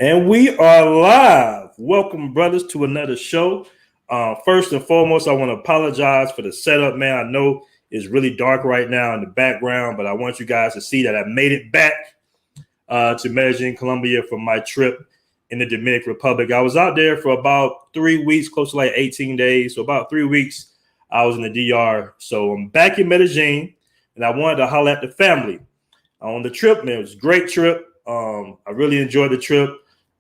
And we are live. Welcome, brothers, to another show. First and foremost, I want to apologize for the setup, man. I know it's really dark right now in the background, but I want you guys to see that I made it back to Medellin, Colombia for my trip in the Dominican Republic. I was out there for about 3 weeks, close to like 18 days. So about 3 weeks, I was in the DR. So I'm back in Medellin, and I wanted to holler at the family on the trip, man. It was a great trip. I really enjoyed the trip.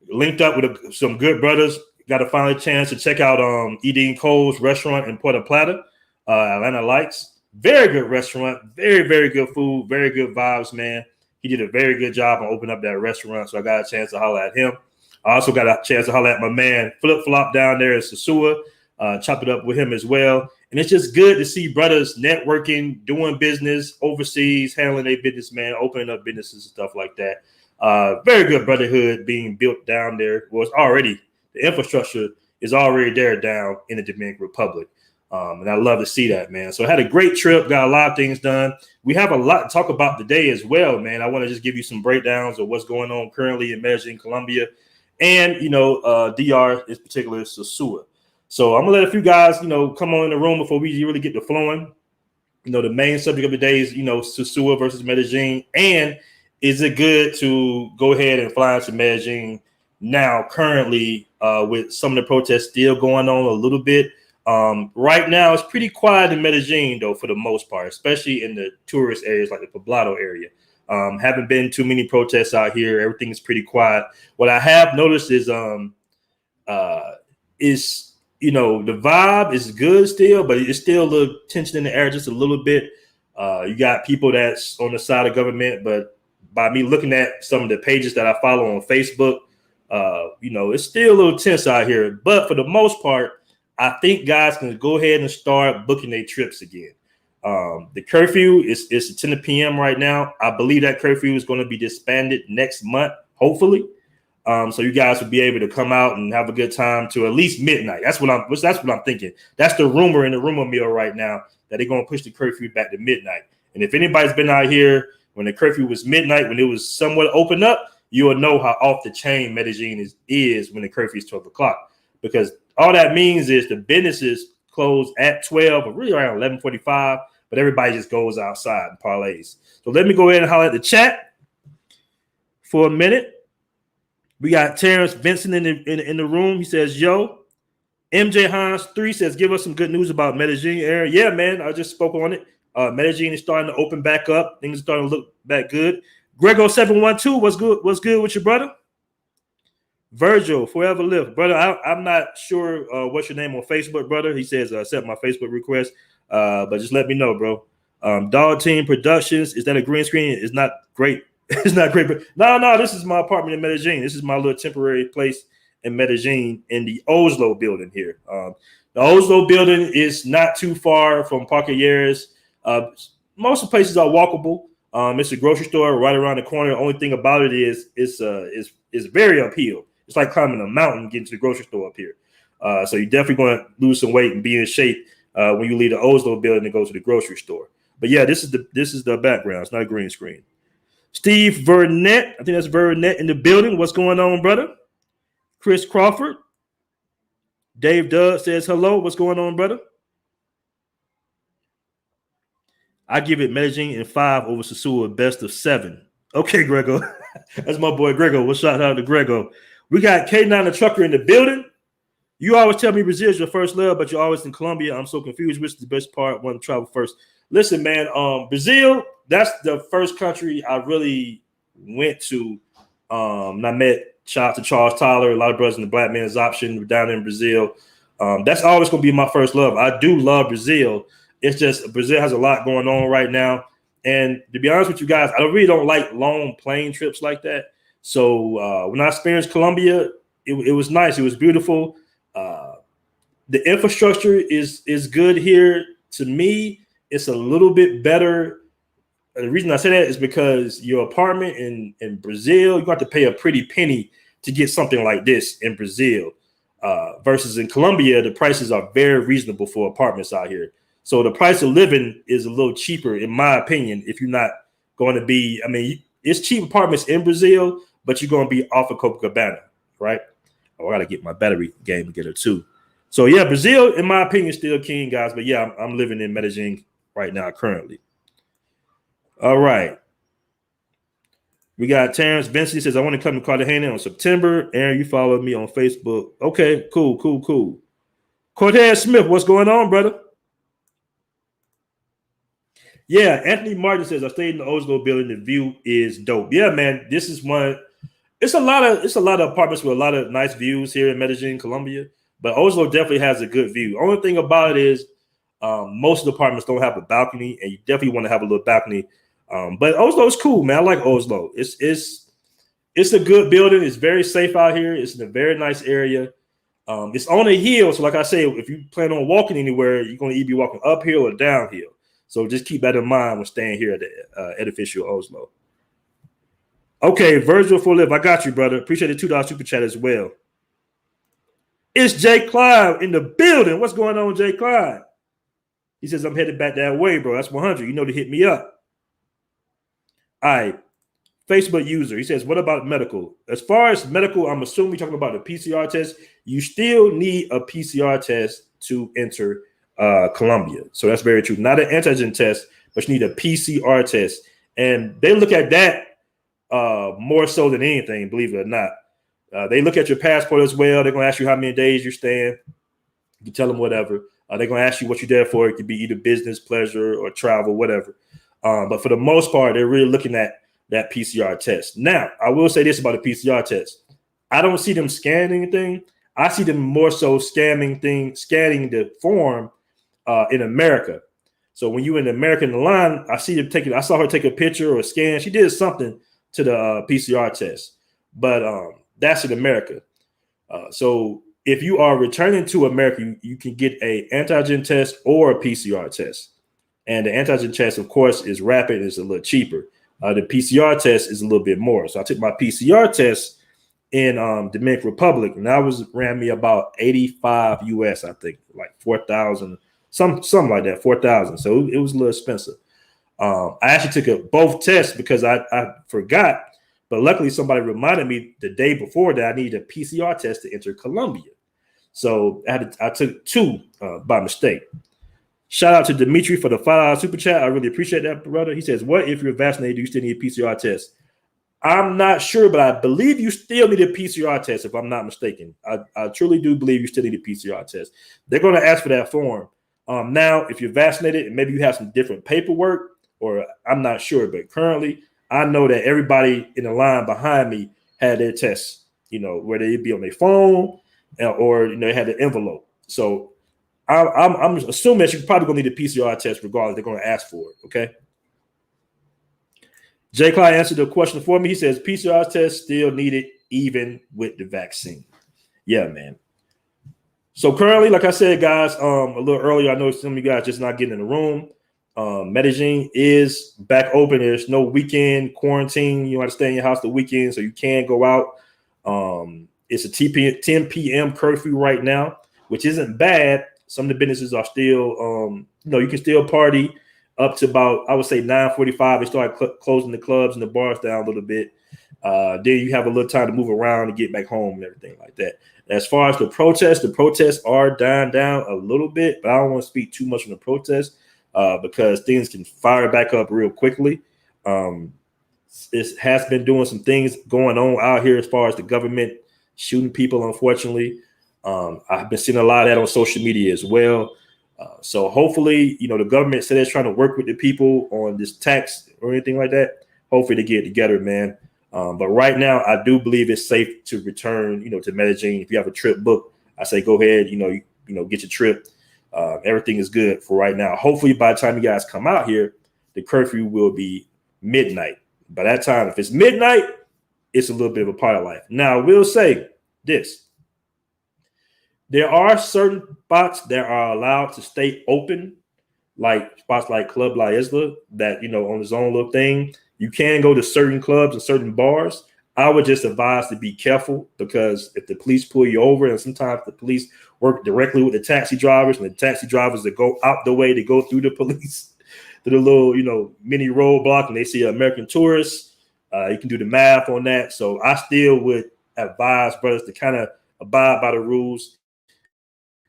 Linked up with some good brothers. Got a final chance to check out Edine Cole's restaurant in Puerto Plata, Atlanta Lights. Very good restaurant. Very, very good food. Very good vibes, man. He did a very good job on opening up that restaurant, so I got a chance to holler at him. I also got a chance to holler at my man Flip Flop down there in Sosua. Chopped it up with him as well. And it's just good to see brothers networking, doing business overseas, handling their business, man, opening up businesses and stuff like that. Very good brotherhood being built down there. Well, it's already, the infrastructure is already there down in the Dominican Republic. And I love to see that, man. So I had a great trip, got a lot of things done. We have a lot to talk about today as well, man. I want to just give you some breakdowns of what's going on currently in Medellin, Colombia, and, DR, in particular, Sosua. So I'm going to let a few guys, come on in the room before we really get to flowing. The main subject of the day is, Sosua versus Medellin. And is it good to go ahead and fly into Medellin now, currently, with some of the protests still going on a little bit? Right now, it's pretty quiet in Medellin, though, for the most part, especially in the tourist areas like the Poblado area. Haven't been too many protests out here. Everything is pretty quiet. What I have noticed is the vibe is good still, but it's still a little tension in the air just a little bit. You got people that's on the side of government, but by me looking at some of the pages that I follow on Facebook, it's still a little tense out here. But for the most part, I think guys can go ahead and start booking their trips again. The curfew is 10 p.m. right now. I believe that curfew is going to be disbanded next month, hopefully. So you guys will be able to come out and have a good time to at least midnight. That's what I'm thinking. That's the rumor in the rumor mill right now, that they're going to push the curfew back to midnight. And if anybody's been out here when the curfew was midnight, when it was somewhat opened up, you will know how off the chain Medellin is when the curfew is 12 o'clock. Because all that means is the businesses close at 12 or really around 11:45, but everybody just goes outside and parlays. So let me go ahead and holler at the chat for a minute. We got Terrence Vincent in the room. He says, yo. MJ Hans 3 says, give us some good news about Medellin area. Yeah, man, I just spoke on it. Medellin is starting to open back up. Things are starting to look back good. Grego 712, what's good? What's good with your brother? Virgil, forever live, brother. I'm not sure what's your name on Facebook, brother. He says accept my Facebook request, but just let me know, bro. Dog Team Productions, is that a green screen? It's not great. It's not great, but no. This is my apartment in Medellin. This is my little temporary place in Medellin in the Oslo building here. The Oslo building is not too far from Parquilleres. Most of the places are walkable. It's a grocery store right around the corner. The only thing about it is it's very uphill. It's like climbing a mountain getting to the grocery store up here. So you're definitely going to lose some weight and be in shape when you leave the Oslo building and go to the grocery store. But yeah, this is the background. It's not a green screen. Steve Burnett, I think that's Burnett in the building. What's going on, brother? Chris Crawford. Dave Doug says hello. What's going on, brother? I give it Medellin in 5 over Sosua, best of 7. Okay, Grego. That's my boy Grego. We'll shout out to Grego. We got K9 the trucker in the building. You always tell me Brazil is your first love, but you're always in Colombia. I'm so confused. Which is the best part? Want to travel first? Listen, man, Brazil, that's the first country I really went to. And I met, shout out to Charles Tyler, a lot of brothers in the Black Man's Option down in Brazil. That's always going to be my first love. I do love Brazil. It's just Brazil has a lot going on right now. And to be honest with you guys, I really don't like long plane trips like that. So when I experienced Colombia, it was nice. It was beautiful. The infrastructure is good here. To me, it's a little bit better. The reason I say that is because your apartment in Brazil, you got to pay a pretty penny to get something like this in Brazil. Versus in Colombia, the prices are very reasonable for apartments out here. So the price of living is a little cheaper, in my opinion, if you're not going to be, it's cheap apartments in Brazil, but you're going to be off of Copacabana. right? Oh, I got to get my battery game together too. So yeah, Brazil, in my opinion, is still king, guys. But yeah, I'm living in Medellin right now currently. All right. We got Terrence Vincent. He says, I want to come to Cartagena on September. Aaron, you follow me on Facebook. Okay, cool. Cortez Smith, what's going on, brother? Yeah, Anthony Martin says, I stayed in the Oslo building. The view is dope. Yeah, man, this is one. It's a lot of apartments with a lot of nice views here in Medellin, Colombia. But Oslo definitely has a good view. Only thing about it is most of the apartments don't have a balcony, and you definitely want to have a little balcony. But Oslo is cool, man. I like Oslo. It's a good building. It's very safe out here. It's in a very nice area. It's on a hill, so like I say, if you plan on walking anywhere, you're going to either be walking uphill or downhill. So just keep that in mind when staying here at the Edificio Oslo. Okay, Virgil for Live. I got you, brother. Appreciate the $2 super chat as well. It's Jay Clyde in the building. What's going on, Jay Clyde? He says, I'm headed back that way, bro. That's 100. You know to hit me up. All right. Facebook user. He says, what about medical? As far as medical, I'm assuming you're talking about the PCR test. You still need a PCR test to enter Colombia. So that's very true. Not an antigen test, but you need a PCR test. And they look at that more so than anything, believe it or not. They look at your passport as well. They're going to ask you how many days you're staying. You can tell them whatever. They're going to ask you what you're there for. It could be either business, pleasure, or travel, whatever. But for the most part, they're really looking at that PCR test. Now, I will say this about a PCR test. I don't see them scanning anything. I see them more so scanning the form in America. So when you in America in the line, I saw her take a picture or a scan. She did something to the PCR test, but that's in America. So if you are returning to America, you can get a antigen test or a PCR test. And the antigen test, of course, is rapid. It's a little cheaper. The PCR test is a little bit more. So I took my PCR test in Dominican Republic, and ran me about 85 US, I think, like 4,000, something like that, 4,000. So it was a little expensive. I actually took both tests because I forgot, but luckily somebody reminded me the day before that I needed a PCR test to enter Colombia. So I took two by mistake. Shout out to Dimitri for the $5 super chat. I really appreciate that, brother. He says, what if you're vaccinated? Do you still need a PCR test? I'm not sure, but I believe you still need a PCR test, if I'm not mistaken. I truly do believe you still need a PCR test. They're going to ask for that form. Now, if you're vaccinated and maybe you have some different paperwork, or I'm not sure, but currently I know that everybody in the line behind me had their tests, where they'd be on their phone or, they had an envelope. So I'm assuming that you're probably going to need a PCR test regardless. They're going to ask for it, okay? Jay Clyde answered the question for me. He says PCR test still needed even with the vaccine. Yeah, man. So currently, like I said, guys, a little earlier, I know some of you guys just not getting in the room. Medellin is back open. There's no weekend quarantine. You have to stay in your house the weekend, so you can go out. It's a 10 p.m. curfew right now, which isn't bad. Some of the businesses are still, you can still party up to about, I would say 9:45. They start closing the clubs and the bars down a little bit. Then you have a little time to move around and get back home and everything like that. As far as the protests are dying down a little bit, but I don't want to speak too much on the protests because things can fire back up real quickly. It has been doing some things going on out here as far as the government shooting people, unfortunately. I've been seeing a lot of that on social media as well. So hopefully, the government said it's trying to work with the people on this tax or anything like that. Hopefully they get it together, man. But right now, I do believe it's safe to return, to Medellin. If you have a trip booked, I say go ahead, get your trip. Everything is good for right now. Hopefully, by the time you guys come out here, the curfew will be midnight. By that time, if it's midnight, it's a little bit of a part of life. Now, I will say this. There are certain spots that are allowed to stay open, like spots like Club La Isla, that, on its own little thing. You can go to certain clubs and certain bars. I would just advise to be careful because if the police pull you over, and sometimes the police work directly with the taxi drivers, and the taxi drivers that go out the way to go through the police to the little, mini roadblock, and they see an American tourist, you can do the math on that. So I still would advise brothers to kind of abide by the rules.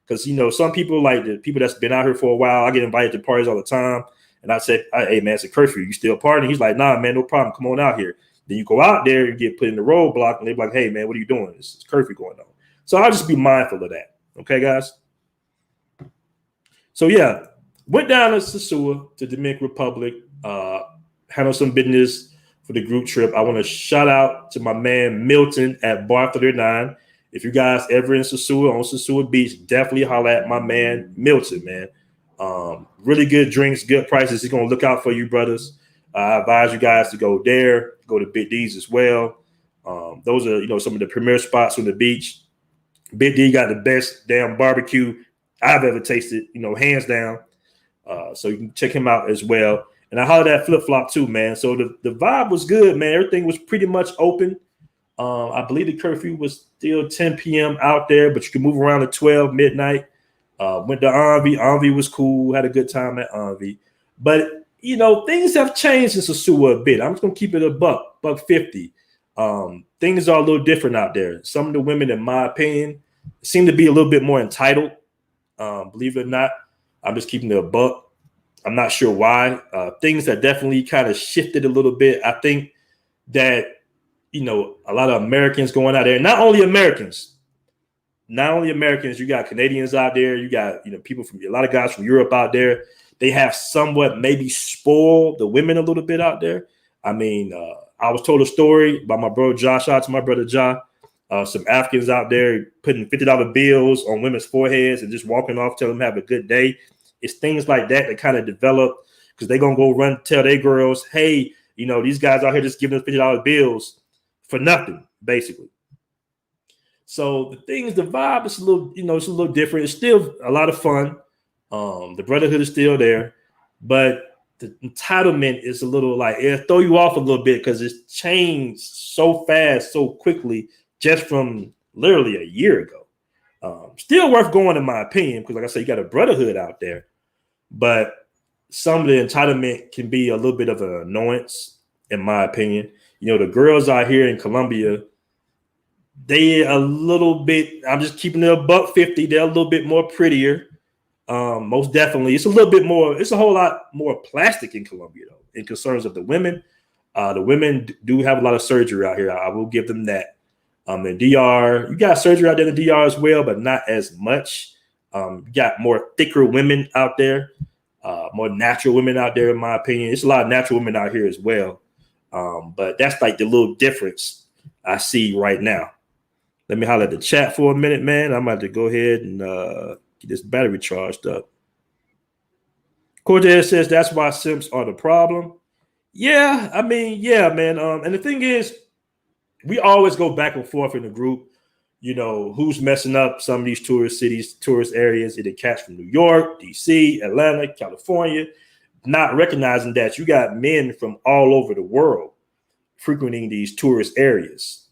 Because, you know, some people, like the people that's been out here for a while, I get invited to parties all the time. And I said, hey, man, it's a curfew. You still partying? He's like, nah, man, no problem. Come on out here. Then you go out there and get put in the roadblock, and they're like, hey, man, what are you doing? It's curfew going on. So I'll just be mindful of that. Okay, guys? So, yeah, went down to Sosua, to Dominican Republic, handled some business for the group trip. I want to shout out to my man Milton at Bar 39. If you guys ever in Sosua, on Sosua Beach, definitely holler at my man Milton, man. Really good drinks, good prices. He's going to look out for you, brothers. I advise you guys to go there, go to Big D's as well. Those are, you know, some of the premier spots on the beach. Big D got the best damn barbecue I've ever tasted, you know, hands down. So you can check him out as well. And I hollered at Flip Flop too, man. So the vibe was good, man. Everything was pretty much open. I believe the curfew was still 10 p.m. out there, but you could move around at 12 midnight. Went to Envy. Envy was cool. Had a good time at Envy. But, you know, things have changed in Sosua a bit. I'm just going to keep it a buck 50. Things are a little different out there. Some of the women, in my opinion, seem to be a little bit more entitled. Believe it or not, I'm just keeping it a buck. I'm not sure why. Things have definitely kind of shifted a little bit. I think that, you know, a lot of Americans going out there, not only Americans, you got Canadians out there, you got, you know, people from, a lot of guys from Europe out there. They have somewhat maybe spoiled the women a little bit out there. I mean, I was told a story by my bro Josh, out to my brother Josh, some Africans out there putting $50 bills on women's foreheads and just walking off, telling them have a good day. It's things like that kind of develop, because they're going to go run, tell their girls, hey, you know, these guys out here just giving us $50 bills for nothing, basically. So the thing is, the vibe is a little, you know, it's a little different. It's still a lot of fun. The brotherhood is still there, but the entitlement is a little like, it'll throw you off a little bit because it's changed so fast, so quickly, just from literally a year ago. Still worth going, in my opinion, because like I said, you got a brotherhood out there, but some of the entitlement can be a little bit of an annoyance, in my opinion. You know, the girls out here in Colombia, they a little bit, I'm just keeping it a buck 50. They're a little bit more prettier. Most definitely. It's a little bit more, it's a whole lot more plastic in Colombia, though, in concerns of the women. The women do have a lot of surgery out here. I will give them that. In DR, you got surgery out there in the DR as well, but not as much. You got more thicker women out there, more natural women out there, in my opinion. It's a lot of natural women out here as well. But that's like the little difference I see right now. Let me holler at the chat for a minute, man. I'm about to go ahead and get this battery charged up. Cortez says that's why simps are the problem. Yeah, I mean, yeah, man. And the thing is, we always go back and forth in the group, you know, who's messing up some of these tourist cities, tourist areas. Either cats from New York, DC, Atlanta, California, not recognizing that you got men from all over the world frequenting these tourist areas.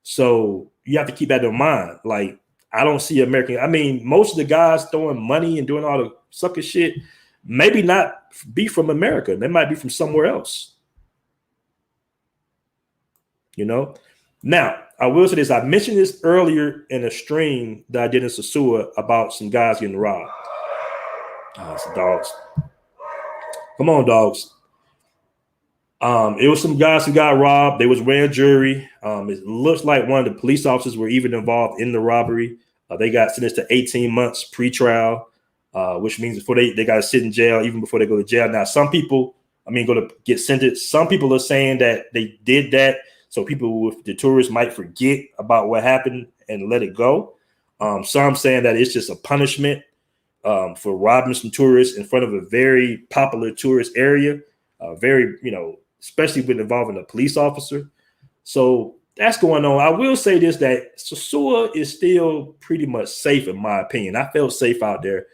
So you have to keep that in mind. Like, I don't see American. I mean, most of the guys throwing money and doing all the sucker shit, maybe not be from America. They might be from somewhere else. You know? Now, I will say this. I mentioned this earlier in a stream that I did in Sosua about some guys getting robbed. It's dogs. Come on, dogs. It was some guys who got robbed. They was wearing jewelry. It looks like one of the police officers were even involved in the robbery. They got sentenced to 18 months pre-trial, which means before they got to sit in jail, even before they go to jail. Now, some people, go to get sentenced. Some people are saying that they did that so people with the tourists might forget about what happened and let it go. Some saying that it's just a punishment for robbing some tourists in front of a very popular tourist area, especially with involving a police officer. So that's going on. I will say this, that Sosua is still pretty much safe, in my opinion. I felt safe out there.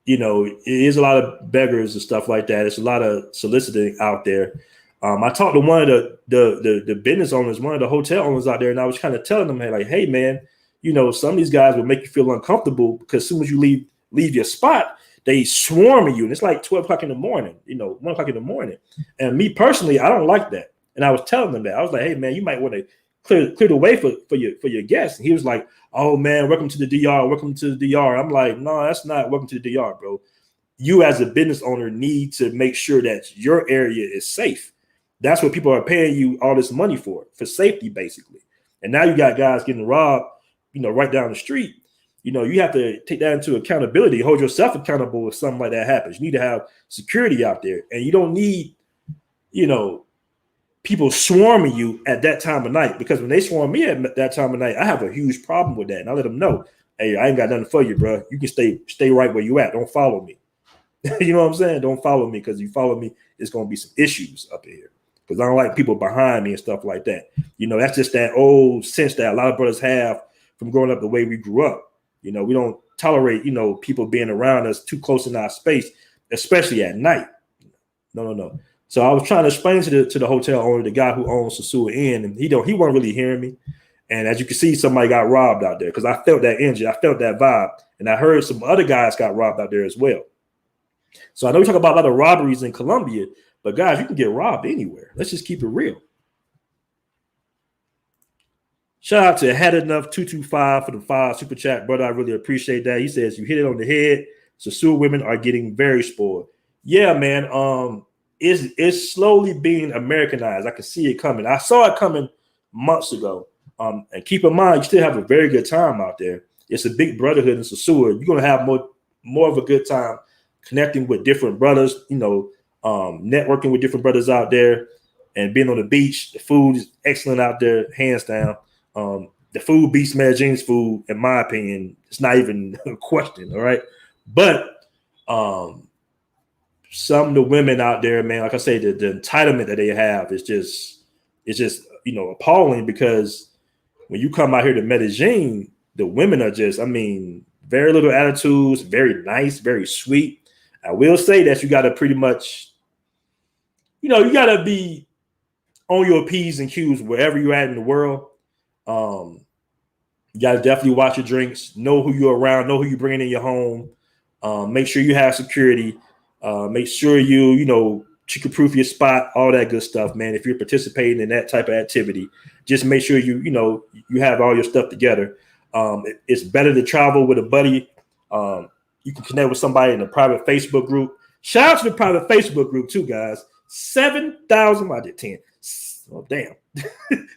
It is a lot of beggars and stuff like that. It's a lot of soliciting out there. I talked to one of the business owners, one of the hotel owners out there, and I was kind of telling them, hey man, some of these guys will make you feel uncomfortable because as soon as you leave your spot, they swarm you, and it's like 12 o'clock in the morning, 1 o'clock in the morning. And me personally, I don't like that. And I was telling them that. I was like, hey, man, you might want to clear the way for your guests. And he was like, oh, man, welcome to the DR. Welcome to the DR. I'm like, no, that's not welcome to the DR, bro. You as a business owner need to make sure that your area is safe. That's what people are paying you all this money for safety, basically. And now you got guys getting robbed, right down the street. You have to take that into accountability, hold yourself accountable if something like that happens. You need to have security out there, and you don't need, people swarming you at that time of night, because when they swarm me at that time of night, I have a huge problem with that. And I let them know, hey, I ain't got nothing for you, bro. You can stay right where you at. Don't follow me. You know what I'm saying? Don't follow me, because you follow me, it's going to be some issues up here. Because I don't like people behind me and stuff like that. That's just that old sense that a lot of brothers have from growing up the way we grew up. We don't tolerate, people being around us too close in our space, especially at night. No. So I was trying to explain to the hotel owner, the guy who owns Sosua Inn, and he wasn't really hearing me. And as you can see, somebody got robbed out there, because I felt that energy, I felt that vibe, and I heard some other guys got robbed out there as well. So I know we talk about a lot of robberies in Colombia, but guys, you can get robbed anywhere. Let's just keep it real. Shout out to Had Enough 225 for the 5 super chat, brother. I really appreciate that. He says you hit it on the head. Sosua women are getting very spoiled. Yeah, man. It's slowly being Americanized. I can see it coming. I saw it coming months ago. And keep in mind, you still have a very good time out there. It's a big brotherhood in Sosua. You're gonna have more of a good time connecting with different brothers. Networking with different brothers out there, and being on the beach. The food is excellent out there, hands down. The food beats Medellin's food, in my opinion. It's not even a question, all right? But some of the women out there, man, like I say, the entitlement that they have is just appalling, because when you come out here to Medellin, the women are just, very little attitudes, very nice, very sweet. I will say that you got to pretty much, you got to be on your P's and Q's wherever you're at in the world. You got to definitely watch your drinks, know who you're around, know who you're bringing in your home. Make sure you have security. Make sure you chicken-proof your spot, all that good stuff, man. If you're participating in that type of activity, just make sure you have all your stuff together. It's better to travel with a buddy. You can connect with somebody in a private Facebook group. Shout out to the private Facebook group too, guys. 7,000. I did 10. Oh, damn.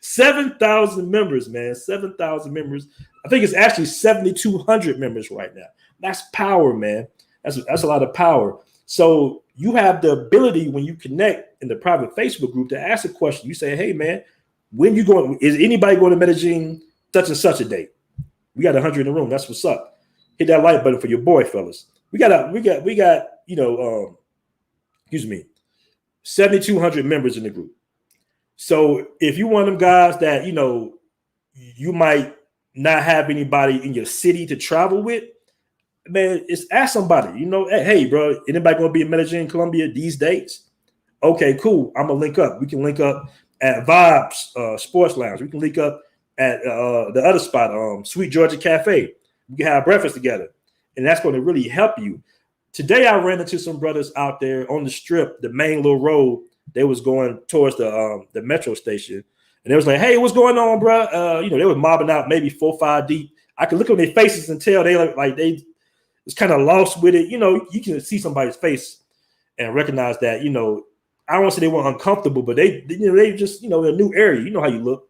7,000 members, man. 7,000 members. I think it's actually 7,200 members right now. That's power, man. That's a lot of power. So you have the ability, when you connect in the private Facebook group, to ask a question. You say, hey, man, when you going? Is anybody going to Medellin such and such a date? We got 100 in the room. That's what's up. Hit that like button for your boy, fellas. We got 7,200 members in the group. So if you one of them guys that, you might not have anybody in your city to travel with, man, it's ask somebody, hey, bro, anybody going to be in Medellin, Colombia these dates? Okay, cool. I'm going to link up. We can link up at Vibes Sports Lounge. We can link up at the other spot, Sweet Georgia Cafe. We can have breakfast together. And that's going to really help you. Today, I ran into some brothers out there on the strip, the main little road. They was going towards the metro station. And they was like, hey, what's going on, bro? They was mobbing out maybe 4 or 5 deep. I could look on their faces and tell they like they was kind of lost with it. You can see somebody's face and recognize that, I don't want to say they were uncomfortable, but they just, in a new area. You know how you look.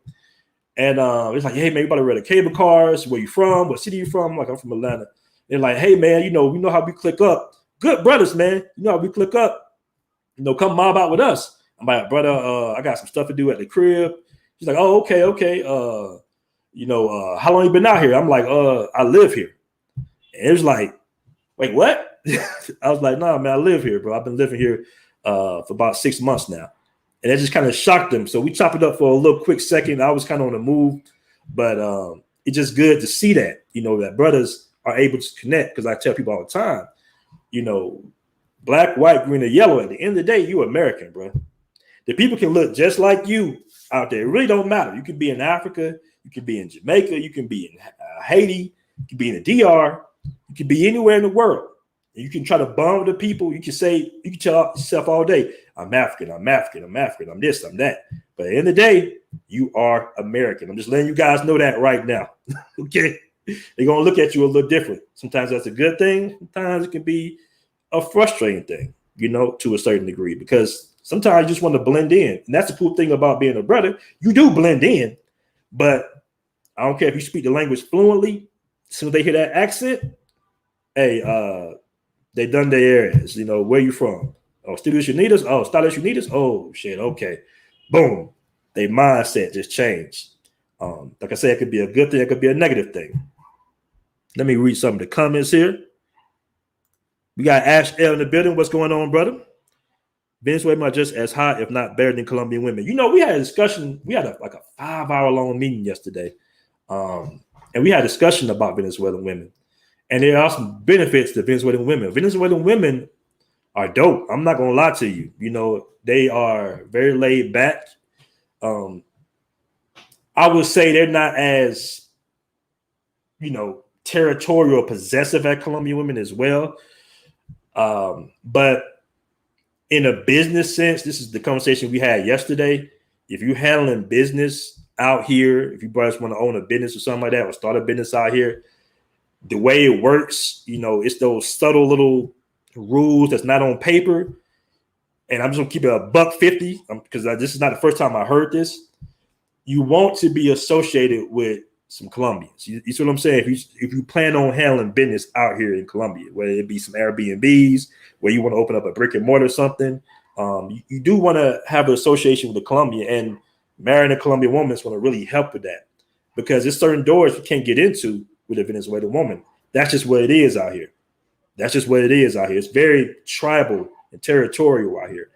And it's like, hey, man, you about to rent a cable cars. Where you from? What city you from? I'm like, I'm from Atlanta. They're like, hey, man, we know how we click up. Good brothers, man. You know how we click up. Come mob out with us. I'm like, brother, I got some stuff to do at the crib. He's like, oh, okay. How long you been out here? I'm like, I live here. And it was like, wait, what? I was like, nah, man, I live here, bro. I've been living here for about 6 months now. And it just kind of shocked them. So we chopped it up for a little quick second. I was kind of on the move, but it's just good to see that, that brothers are able to connect. Because I tell people all the time, black, white, green, or yellow, at the end of the day, you American, bro. The people can look just like you out there. It really don't matter. You can be in Africa. You can be in Jamaica. You can be in Haiti. You can be in the DR. You can be anywhere in the world. You can try to bond with the people. You can tell yourself all day, I'm African, I'm African, I'm African, I'm this, I'm that. But at the end of the day, you are American. I'm just letting you guys know that right now. Okay. They're going to look at you a little different. Sometimes that's a good thing. Sometimes it can be a frustrating thing, to a certain degree, because sometimes you just want to blend in. And that's the cool thing about being a brother. You do blend in, but I don't care if you speak the language fluently. As soon as they hear that accent, hey, they done their areas. Where you from? Oh, Studios Unidas? Oh, Stylish Unidas? Oh, shit, okay. Boom. Their mindset just changed. Like I said, it could be a good thing. It could be a negative thing. Let me read some of the comments here. We got Ash L in the building. What's going on, brother? Venezuela are just as hot, if not better than Colombian women. We had a discussion. We had a 5-hour-long meeting yesterday. And we had a discussion about Venezuelan women. And there are some benefits to Venezuelan women. Venezuelan women are dope. I'm not going to lie to you. They are very laid back. I would say they're not as, territorial, possessive as Colombian women as well. But in a business sense, this is the conversation we had yesterday. If you're handling business out here, if you brothers want to own a business or something like that, or start a business out here, the way it works, it's those subtle little rules that's not on paper. And I'm just gonna keep it $150 because this is not the first time I heard this. You want to be associated with some Colombians. You see what I'm saying? If you plan on handling business out here in Colombia, whether it be some Airbnbs, where you want to open up a brick and mortar or something, you do want to have an association with a Colombian, and marrying a Colombian woman is going to really help with that, because there's certain doors you can't get into with a Venezuelan woman. That's just what it is out here. It's very tribal and territorial out here.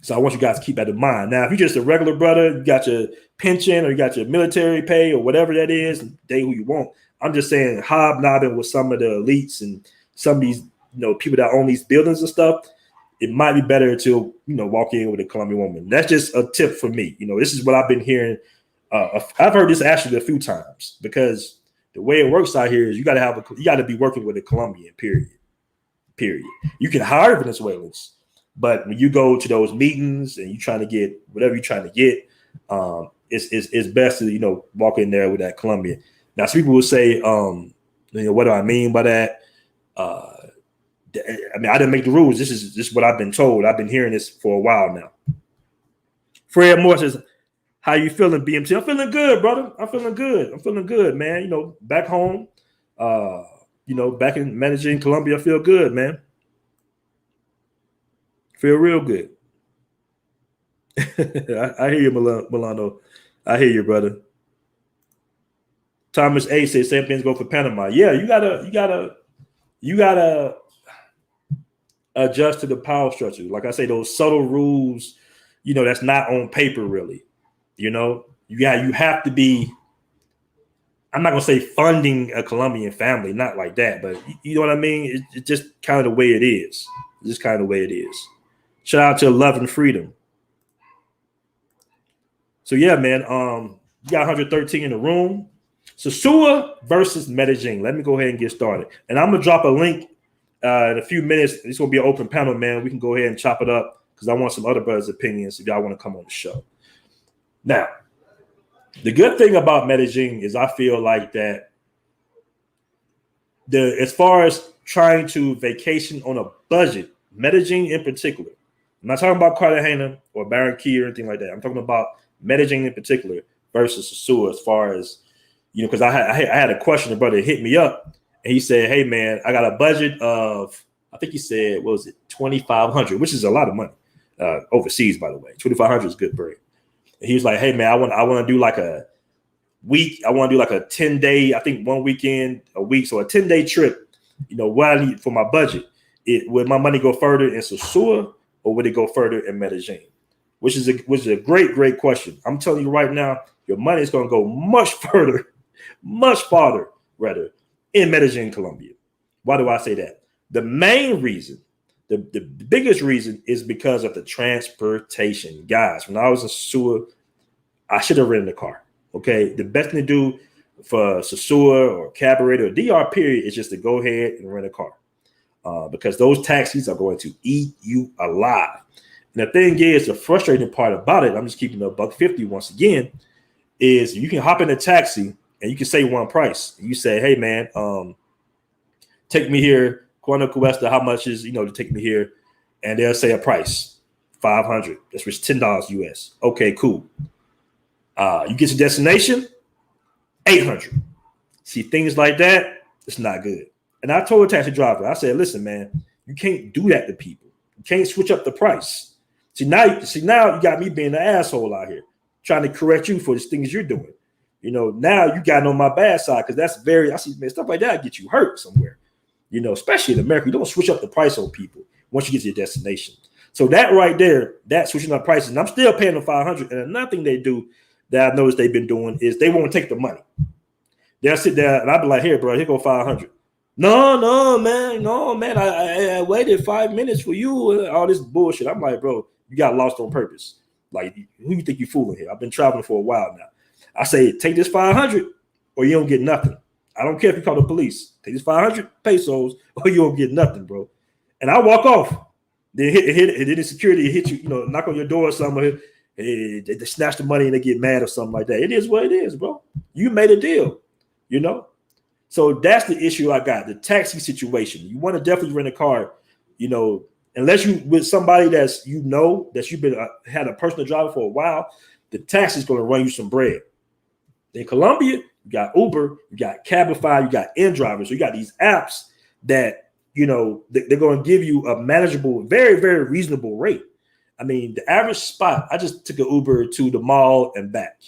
So I want you guys to keep that in mind. Now, if you're just a regular brother, you got your pension or you got your military pay or whatever that is, date who you want. I'm just saying, hobnobbing with some of the elites and some of these, people that own these buildings and stuff, it might be better to, walk in with a Colombian woman. That's just a tip for me. This is what I've been hearing. I've heard this actually a few times, because the way it works out here is you got to be working with a Colombian, period. You can hire Venezuelans, but when you go to those meetings and you're trying to get whatever you're trying to get, it's best to, walk in there with that Colombian. Now, some people will say, what do I mean by that? I didn't make the rules. This is what I've been told. I've been hearing this for a while now. Fred Moore says, how you feeling, BMT? I'm feeling good, brother. I'm feeling good, man. Back home, back in Medellin, Colombia, I feel good, man. Feel real good. I hear you, Milano. I hear you, brother. Thomas A says same things go for Panama. Yeah, you gotta adjust to the power structure. Like I say, those subtle rules, that's not on paper really. You have to be. I'm not gonna say funding a Colombian family, not like that, but you know what I mean. It's just kind of the way it is. Shout out to Love and Freedom. So yeah, man. You got 113 in the room. Sosua versus Medellin. Let me go ahead and get started. And I'm gonna drop a link in a few minutes. It's gonna be an open panel, man. We can go ahead and chop it up because I want some other brothers' opinions if y'all want to come on the show. Now, the good thing about Medellin is I feel like that as far as trying to vacation on a budget, Medellin in particular. I'm not talking about Cartagena or Barranquilla or anything like that. I'm talking about Medellin in particular versus Sosua, as far as, because I had a question. The brother hit me up and he said, hey, man, I got a budget of, I think he said, what was it, $2,500, which is a lot of money overseas, by the way. $2,500 is good bread. And he was like, hey, man, I want to do like a week. I want to do like a 10-day, I think one weekend a week. So a 10-day trip, what I need for my budget. Would my money go further in Sosua or would it go further in Medellin? Which is a great question. I'm telling you right now, your money is going to go much farther rather, in Medellin, Colombia. Why do I say that? The main reason, the biggest reason is because of the transportation. Guys, when I was in Sosua, I should have rented a car. Okay. The best thing to do for Sosua or Cabaret or DR period is just to go ahead and rent a car. because those taxis are going to eat you alive. And the thing is, the frustrating part about it, I'm just keeping a $150 once again, is you can hop in a taxi and you can say one price. You say, hey man, take me here, Cuando Cuesta, how much is, to take me here? And they'll say a price, $500. That's which $10 US. Okay, cool. You get to destination, $800. See, things like that, it's not good. And I told a taxi driver, I said, listen, man, you can't do that to people. You can't switch up the price. See, now you got me being an asshole out here, trying to correct you for the things you're doing. Now you got on my bad side, because that's I see, man, stuff like that get you hurt somewhere. Especially in America, you don't switch up the price on people once you get to your destination. So that right there, that switching up prices, and I'm still paying them $500. And another thing they do that I've noticed they've been doing is they won't take the money. They'll sit there and I'll be like, here, bro, here go $500. No, man, I waited 5 minutes for you. All this bullshit. I'm like, bro, you got lost on purpose. Like, who you think you fooling here? I've been traveling for a while now. I say, take this 500 or you don't get nothing. I don't care if you call the police. Take this 500 pesos or you don't get nothing, bro. And I walk off. Then hit the security hit you, knock on your door or something. They snatch the money and they get mad or something like that. It is what it is, bro. You made a deal, So that's the issue I got, the taxi situation. You want to definitely rent a car, unless you with somebody that's that you've been had a personal driver for a while, the taxi's going to run you some bread. In Colombia, you got Uber, you got Cabify, you got InDriver. So you got these apps that, they're going to give you a manageable, very, very reasonable rate. I mean, the average spot, I just took an Uber to the mall and back.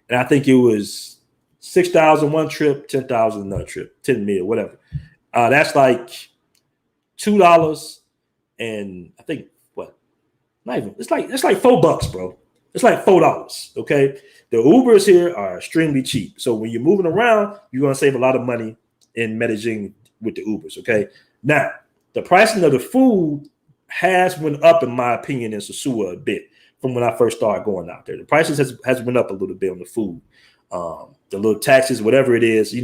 And I think it was 6,000 one trip, 10,000 another trip, 10 mil, whatever. That's like $2 and I think it's like $4, bro. It's like $4. Okay. The Ubers here are extremely cheap. So when you're moving around, you're going to save a lot of money in Medellin with the Ubers. Okay. Now, the pricing of the food has went up, in my opinion, in Sosua a bit from when I first started going out there. The prices has went up a little bit on the food. The little taxes, whatever it is, a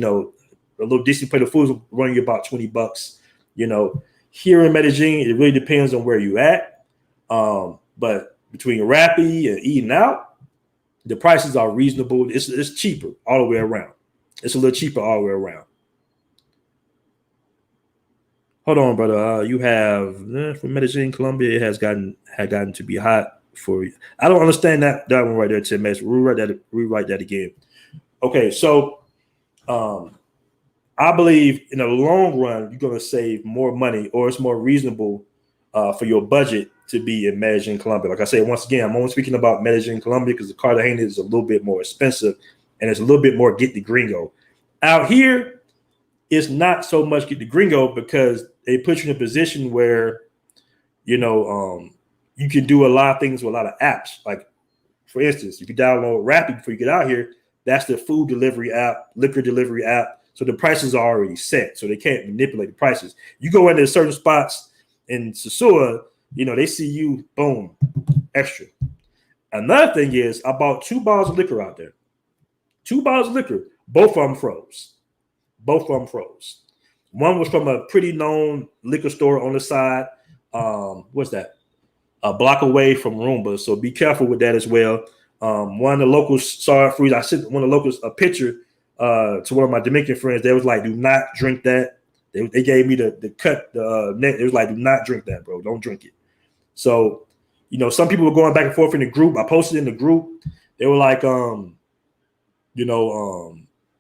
little decent plate of food will run you about $20. Here in Medellin, it really depends on where you at. But between Rappi and eating out, the prices are reasonable. It's cheaper all the way around. It's a little cheaper all the way around. Hold on, brother. You have from Medellin, Colombia. It had gotten to be hot for you. I don't understand that one right there, Tim. Rewrite that again. Okay, so I believe in the long run you're gonna save more money, or it's more reasonable for your budget to be in Medellin, Colombia. Like I said, once again, I'm only speaking about Medellin, Colombia, because the Cartagena is a little bit more expensive and it's a little bit more get the gringo. Out here, it's not so much get the gringo because they put you in a position where, you can do a lot of things with a lot of apps. Like, for instance, if you download Rappi before you get out here, that's the food delivery app, liquor delivery app. So the prices are already set, so they can't manipulate the prices. You go into certain spots in Sosua, they see you, boom, extra. Another thing is, I bought 2 bottles of liquor out there. 2 bottles of liquor, both of them froze. One was from a pretty known liquor store on the side. What's that? A block away from Roomba. So be careful with that as well. One of the locals saw it freeze. I sent one of the locals a picture to one of my Dominican friends. They was like, do not drink that. They gave me the cut, the net. It was like, do not drink that, bro. Don't drink it. So, some people were going back and forth in the group. I posted in the group. They were like,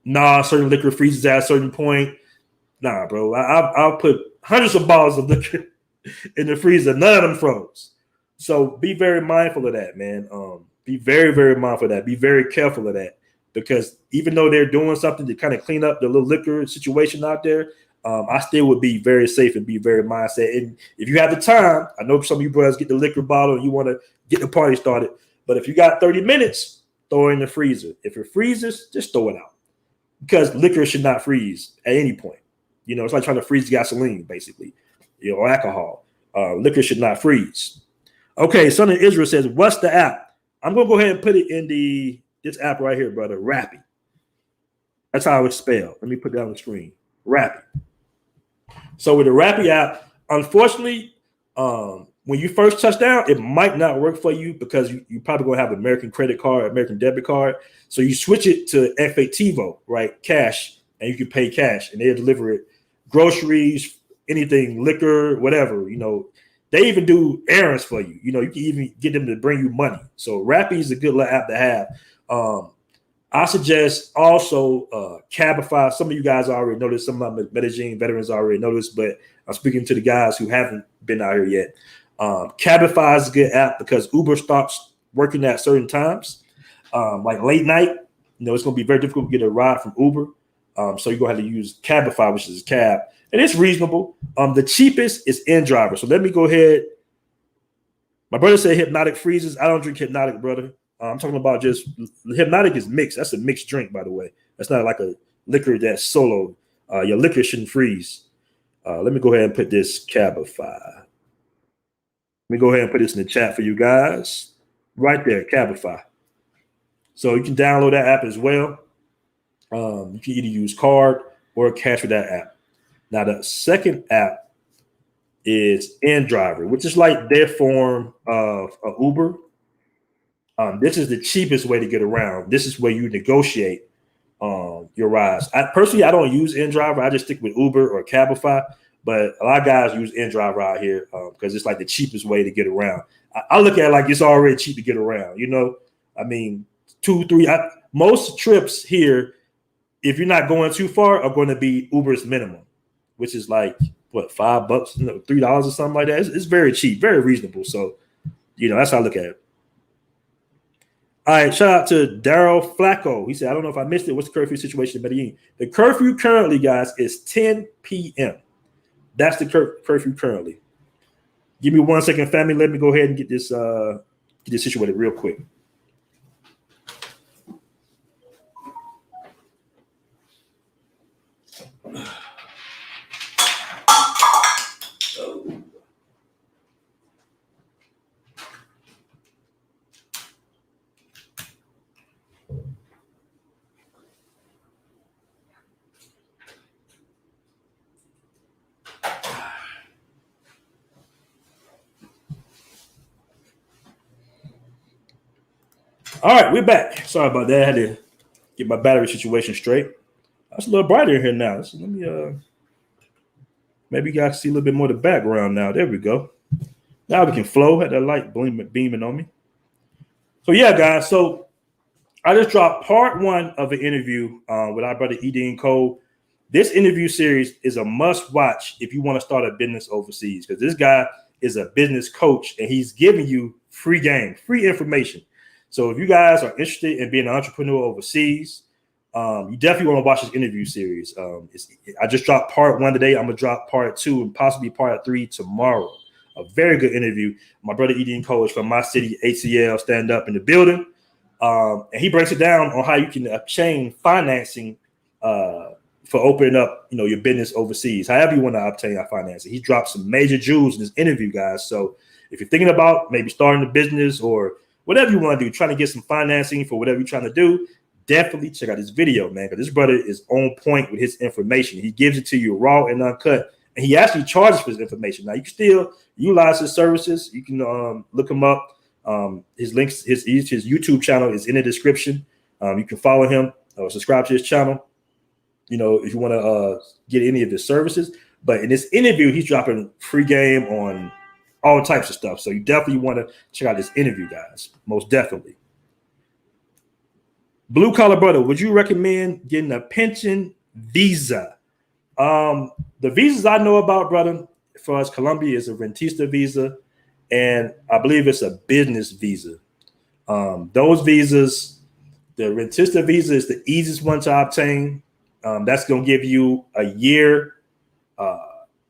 nah, certain liquor freezes at a certain point. Nah, bro. I'll put hundreds of bottles of liquor in the freezer. None of them froze. So be very mindful of that, man. Be very, very mindful of that. Be very careful of that, because even though they're doing something to kind of clean up the little liquor situation out there, I still would be very safe and be very mindset. And if you have the time, I know some of you brothers get the liquor bottle and you want to get the party started. But if you got 30 minutes, throw it in the freezer. If it freezes, just throw it out, because liquor should not freeze at any point. It's like trying to freeze gasoline, basically, or alcohol. Liquor should not freeze. Okay, Son of Israel says, what's the app? I'm going to go ahead and put it in this app right here, brother, Rappi. That's how it's spelled. Let me put that on the screen. Rappi. So with the Rappi app, Unfortunately, when you first touch down, it might not work for you because you probably going to have American credit card, American debit card. So you switch it to Efectivo, right? Cash, and you can pay cash, and they'll deliver it. Groceries, anything, liquor, whatever. They even do errands for you. You can even get them to bring you money. So Rappi is a good little app to have. I suggest also Cabify. Some of you guys already know this. Some of my Medellin veterans already know this, but I'm speaking to the guys who haven't been out here yet. Cabify is a good app because Uber stops working at certain times, like late night. It's going to be very difficult to get a ride from Uber. So you're going to have to use Cabify, which is a cab, and it's reasonable. The cheapest is InDriver. So let me go ahead. My brother said Hypnotic freezes. I don't drink Hypnotic, brother. I'm talking about just Hypnotic is mixed. That's a mixed drink, by the way. That's not like a liquor that's solo. Your liquor shouldn't freeze. Let me go ahead and put this Cabify. Let me go ahead and put this in the chat for you guys. Right there, Cabify. So you can download that app as well. You can either use card or cash with that app. Now, the second app is InDriver, which is like their form of Uber. This is the cheapest way to get around. This is where you negotiate your rides. I don't use InDriver. I just stick with Uber or Cabify. But a lot of guys use InDriver out here because it's like the cheapest way to get around. I look at it like it's already cheap to get around. I mean, 2, 3. Most trips here, if you're not going too far, are going to be Uber's minimum, which is like what, $5, $3 or something like that. It's very cheap, very reasonable. So, that's how I look at it. All right, shout out to Daryl Flacco. He said, I don't know if I missed it. What's the curfew situation in Medellin? The curfew currently, guys, is 10 p.m. That's the curfew currently. Give me 1 second, family. Let me go ahead and get this situated real quick. All right, we're back. Sorry about that. I had to get my battery situation straight. It's a little brighter in here now. So let me maybe you guys see a little bit more of the background now. There we go. Now we can flow. Had that light beaming on me. So yeah, guys. So I just dropped part 1 of an interview with our brother Edin Cole. This interview series is a must watch if you want to start a business overseas, because this guy is a business coach and he's giving you free game, free information. So if you guys are interested in being an entrepreneur overseas, you definitely want to watch this interview series. I just dropped part 1 today. I'm going to drop part 2 and possibly part 3 tomorrow. A very good interview. My brother Edin Cole is from my city, ATL, stand up in the building. And he breaks it down on how you can obtain financing for opening up, your business overseas. However you want to obtain our financing. He dropped some major jewels in this interview, guys. So if you're thinking about maybe starting a business or whatever you want to do, trying to get some financing for whatever you're trying to do, definitely check out this video, man, because this brother is on point with his information. He gives it to you raw and uncut, and he actually charges for his information. Now, you can still utilize his services. You can look him up. His links, his YouTube channel is in the description. You can follow him or subscribe to his channel, if you want to get any of his services. But in this interview, he's dropping free game on all types of stuff. So you definitely want to check out this interview, guys. Most definitely. Blue collar brother, would you recommend getting a pension visa? The visas I know about, brother, for us, Colombia is a rentista visa, and I believe it's a business visa. Those visas, the rentista visa is the easiest one to obtain. That's going to give you a year.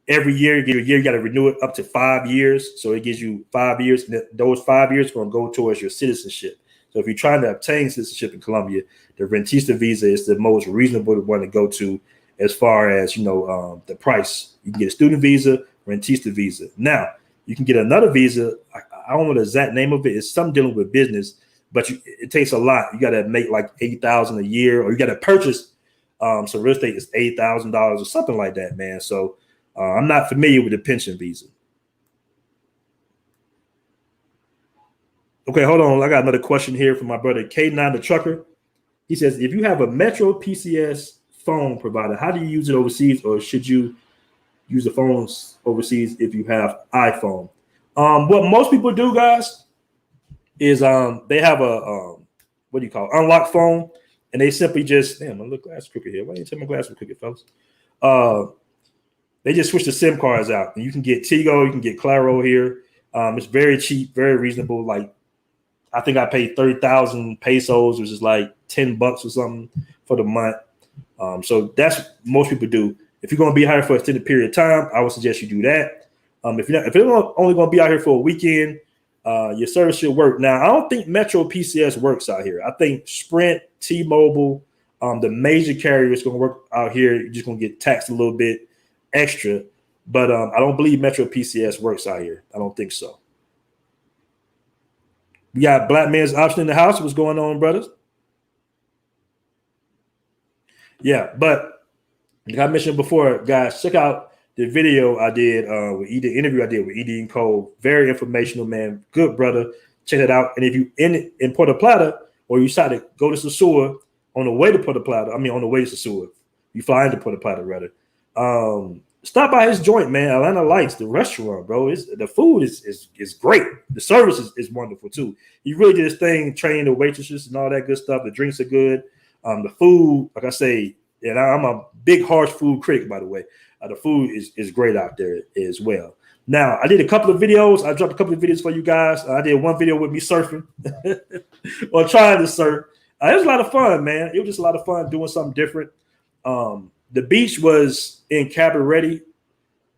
Every year, you got to renew it up to 5 years. So it gives you 5 years. And those 5 years are going to go towards your citizenship. So if you're trying to obtain citizenship in Colombia, the rentista visa is the most reasonable one to go to as far as, the price. You can get a student visa, rentista visa. Now, you can get another visa. I don't know the exact name of it. It's something dealing with business, but it takes a lot. You got to make like $8,000 a year, or you got to purchase some real estate is $8,000 or something like that, man. So I'm not familiar with the pension visa. Okay, hold on. I got another question here from my brother K9 the trucker. He says, if you have a Metro PCS phone provider, how do you use it overseas, or should you use the phones overseas if you have iPhone? What most people do, guys, is they have a what do you call it? Unlocked phone, and they simply just my little glass crooked here. Why didn't you tell my glass was crooked, fellas? They just switch the SIM cards out, and you can get Tigo, you can get Claro here. It's very cheap, very reasonable. Like I think I paid 30,000 pesos, which is like $10 or something for the month. So that's what most people do. If you're going to be out here for an extended period of time, I would suggest you do that. If you're only going to be out here for a weekend, your service should work. Now, I don't think Metro PCS works out here. I think Sprint, T-Mobile, the major carriers going to work out here. You're just going to get taxed a little bit extra. But I don't believe Metro PCS works out here. I don't think so. We got Black Man's Option in the house. What's going on, brothers? Yeah, but like I mentioned before, guys, check out the video I did with the interview I did with Edie and Cole. Very informational, man. Good brother. Check it out. And if you in Puerto Plata, or you decide to go to Sosua on the way to Puerto Plata, on the way to Sosua, you fly into Puerto Plata rather. Stop by his joint, man. Atlanta Lights, the restaurant, bro. The food is great. The service is wonderful too. He really did his thing, training the waitresses and all that good stuff. The drinks are good. The food, like I say, and I'm a big harsh food critic, by the way. The food is great out there as well. Now, I did a couple of videos. I dropped a couple of videos for you guys. I did one video with me surfing or trying to surf. It was a lot of fun, man. It was just a lot of fun doing something different. The beach was in Cabarete.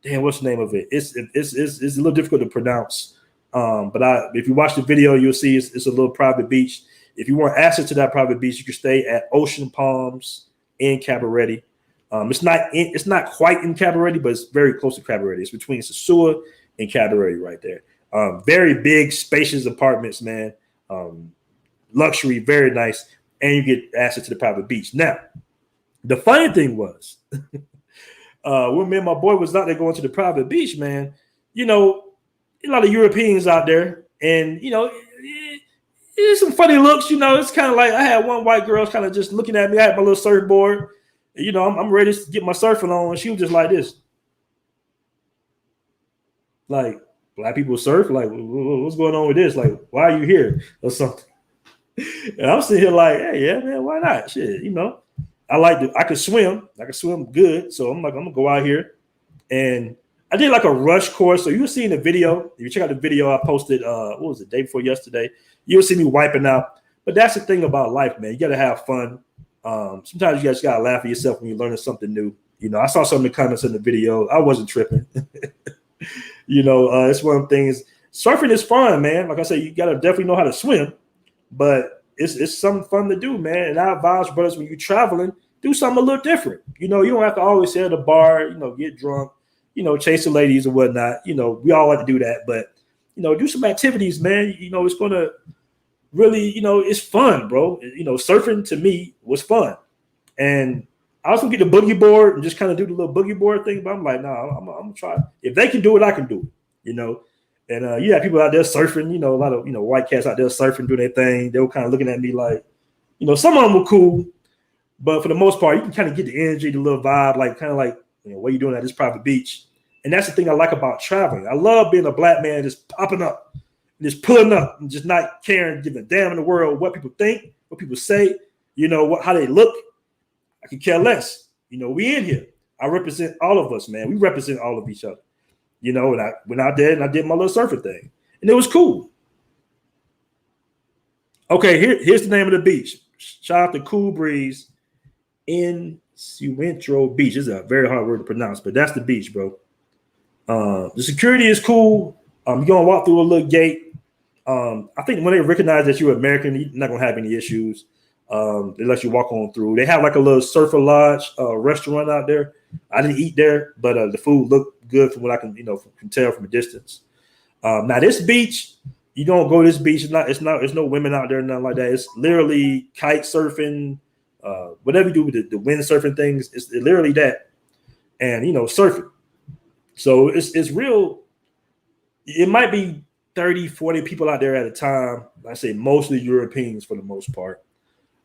Damn, what's the name of it? It's a little difficult to pronounce. But if you watch the video, you'll see it's a little private beach. If you want access to that private beach, you can stay at Ocean Palms in Cabarete. It's not quite in Cabarete, but it's very close to Cabarete. It's between Sosua and Cabarete right there. Very big, spacious apartments, man. Luxury, very nice, and you get access to the private beach. Now, the funny thing was, when me and my boy was out there going to the private beach, man, a lot of Europeans out there, and it's some funny looks. It's kind of like I had one white girl kind of just looking at me. I had my little surfboard. I'm ready to get my surfing on, and she was just like this. Like, black people surf? Like, what's going on with this? Like, why are you here? Or something. And I'm sitting here like, hey, yeah, man, why not? Shit, I could swim. I could swim good. So I'm like, I'm going to go out here. And I did like a rush course. So you'll see in the video, if you check out the video I posted, what was it, day before yesterday, you'll see me wiping out. But that's the thing about life, man. You got to have fun. Sometimes you guys got to laugh at yourself when you're learning something new. I saw some of the comments in the video. I wasn't tripping. It's one of the things. Surfing is fun, man. Like I said, you got to definitely know how to swim. But it's something fun to do, man. And I advise brothers, when you're traveling, do something a little different. You don't have to always sit at a bar, get drunk, chase the ladies or whatnot. We all like to do that, but do some activities, man. It's gonna really, it's fun, bro. Surfing to me was fun, and I was gonna get the boogie board and just kind of do the little boogie board thing. But I'm like, nah, I'm gonna try. If they can do it, I can do it. And you have people out there surfing, a lot of white cats out there surfing, doing their thing. They were kind of looking at me like, some of them were cool, but for the most part, you can kind of get the energy, the little vibe, like kind of like, what are you doing at this private beach? And that's the thing I like about traveling. I love being a black man just popping up, and just pulling up, and just not caring, giving a damn in the world what people think, what people say, how they look. I can care less. We in here. I represent all of us, man. We represent all of each other. And I went out there and I did my little surfing thing, and it was cool. Okay, here's the name of the beach. Shout out to Cool Breeze in Suentro Beach. It's a very hard word to pronounce, but that's the beach, bro. The security is cool. You're gonna walk through a little gate. I think when they recognize that you're American, you're not gonna have any issues. They let you walk on through. They have like a little surfer lodge restaurant out there. I didn't eat there, but the food looked good from what I can, can tell from a distance. Now this beach, you don't go to this beach. It's no women out there, nothing like that. It's literally kite surfing, whatever you do with the wind surfing things. It's literally that, and surfing. So it's real. It might be 30, 40 people out there at a time. I say mostly Europeans for the most part.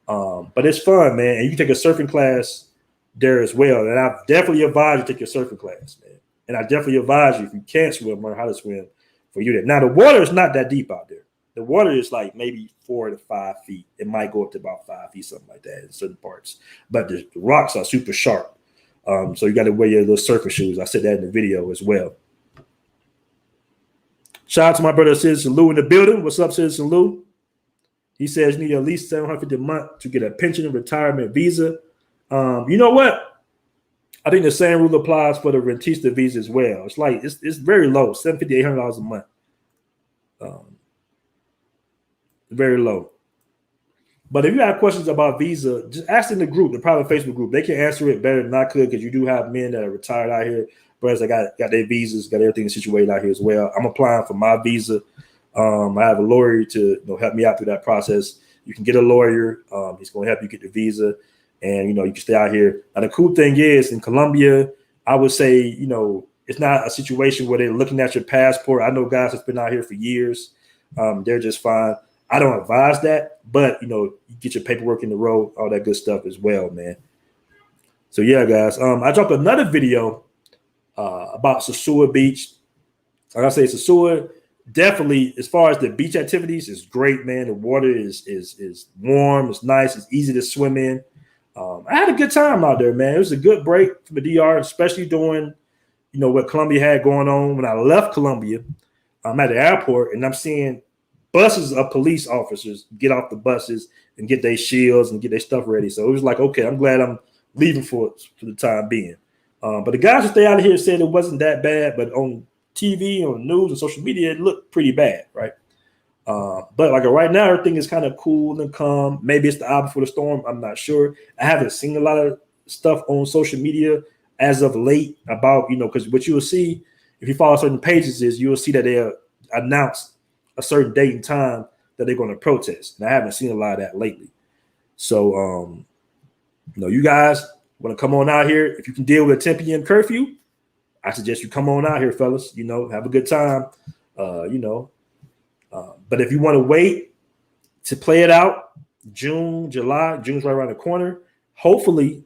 But it's fun, man. And you can take a surfing class there as well. And I definitely advise you take your surfing class, man. And I definitely advise you, if you can't swim, learn how to swim for you there. Now, the water is not that deep out there. The water is like maybe 4 to 5 feet. It might go up to about 5 feet, something like that in certain parts. But the rocks are super sharp. So you got to wear your little surfing shoes. I said that in the video as well. Shout out to my brother Citizen Lou in the building. What's up, Citizen Lou? He says you need at least $750 a month to get a pension and retirement visa. You know what? I think the same rule applies for the rentista visa as well. It's like it's very low, $750, $800 a month. Very low. But if you have questions about visa, just ask in the group, the private Facebook group. They can answer it better than I could because you do have men that are retired out here. Brothers that got their visas, got everything situated out here as well. I'm applying for my visa. I have a lawyer to help me out through that process. You can get a lawyer. He's going to help you get the visa, and you can stay out here. Now the cool thing is in Colombia, I would say it's not a situation where they're looking at your passport. I know guys that's been out here for years. They're just fine. I don't advise that, but you get your paperwork in the row, all that good stuff as well, man. So yeah, guys. I dropped another video about Sosua Beach. Like I say, Sosua definitely, as far as the beach activities, is great, man. The water is warm, it's nice, it's easy to swim in. I had a good time out there, man. It was a good break from the DR, especially during what Colombia had going on. When I left Colombia, I'm at the airport and I'm seeing buses of police officers get off the buses and get their shields and get their stuff ready. So it was like, okay, I'm glad I'm leaving for the time being. But the guys who stay out of here said it wasn't that bad, but on TV, on news, and social media, it looked pretty bad, right? But like right now, everything is kind of cool and calm. Maybe it's the hour before the storm. I'm not sure. I haven't seen a lot of stuff on social media as of late about, because what you will see if you follow certain pages is you will see that they'll announce a certain date and time that they're going to protest. And I haven't seen a lot of that lately. So, you guys want to come on out here. If you can deal with a 10 p.m. curfew, I suggest you come on out here, fellas. Have a good time. But if you want to wait to play it out, June's right around the corner. Hopefully,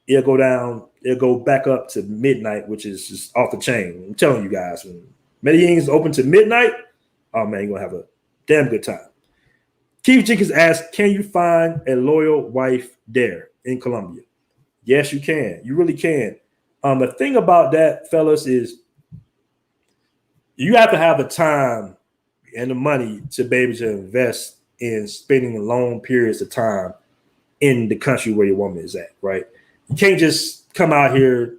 it'll go down. It'll go back up to midnight, which is just off the chain. I'm telling you guys, when Medellin is open to midnight, oh man, you're gonna have a damn good time. Keith Jenkins asked, "Can you find a loyal wife there in Colombia?" Yes, you can. You really can. The thing about that, fellas, is you have to have the time and the money to be able to invest in spending long periods of time in the country where your woman is at, right? You can't just come out here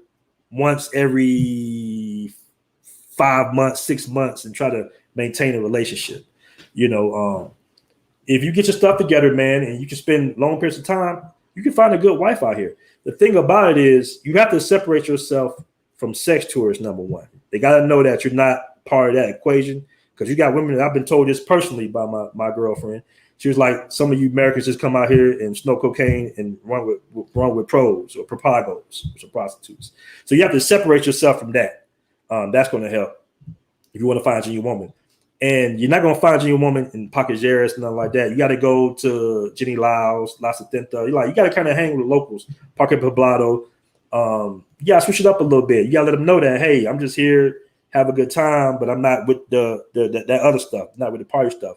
once every 5 months, 6 months and try to maintain a relationship. If you get your stuff together, man, and you can spend long periods of time, you can find a good wife out here. The thing about it is you have to separate yourself from sex tourists, number one. They got to know that you're not part of that equation, because you got women, I've been told this personally by my girlfriend. She was like, some of you Americans just come out here and smoke cocaine and run with pros or propagos, which are prostitutes. So you have to separate yourself from that. That's going to help if you want to find a genuine woman. And you're not going to find a genuine woman in Pacajeras and nothing like that. You got to go to Jenny Laos, La Setenta. You got to kind of hang with the locals. Parque Poblado. You got to switch it up a little bit. You got to let them know that, hey, I'm just here, have a good time, but I'm not with that other stuff, not with the party stuff.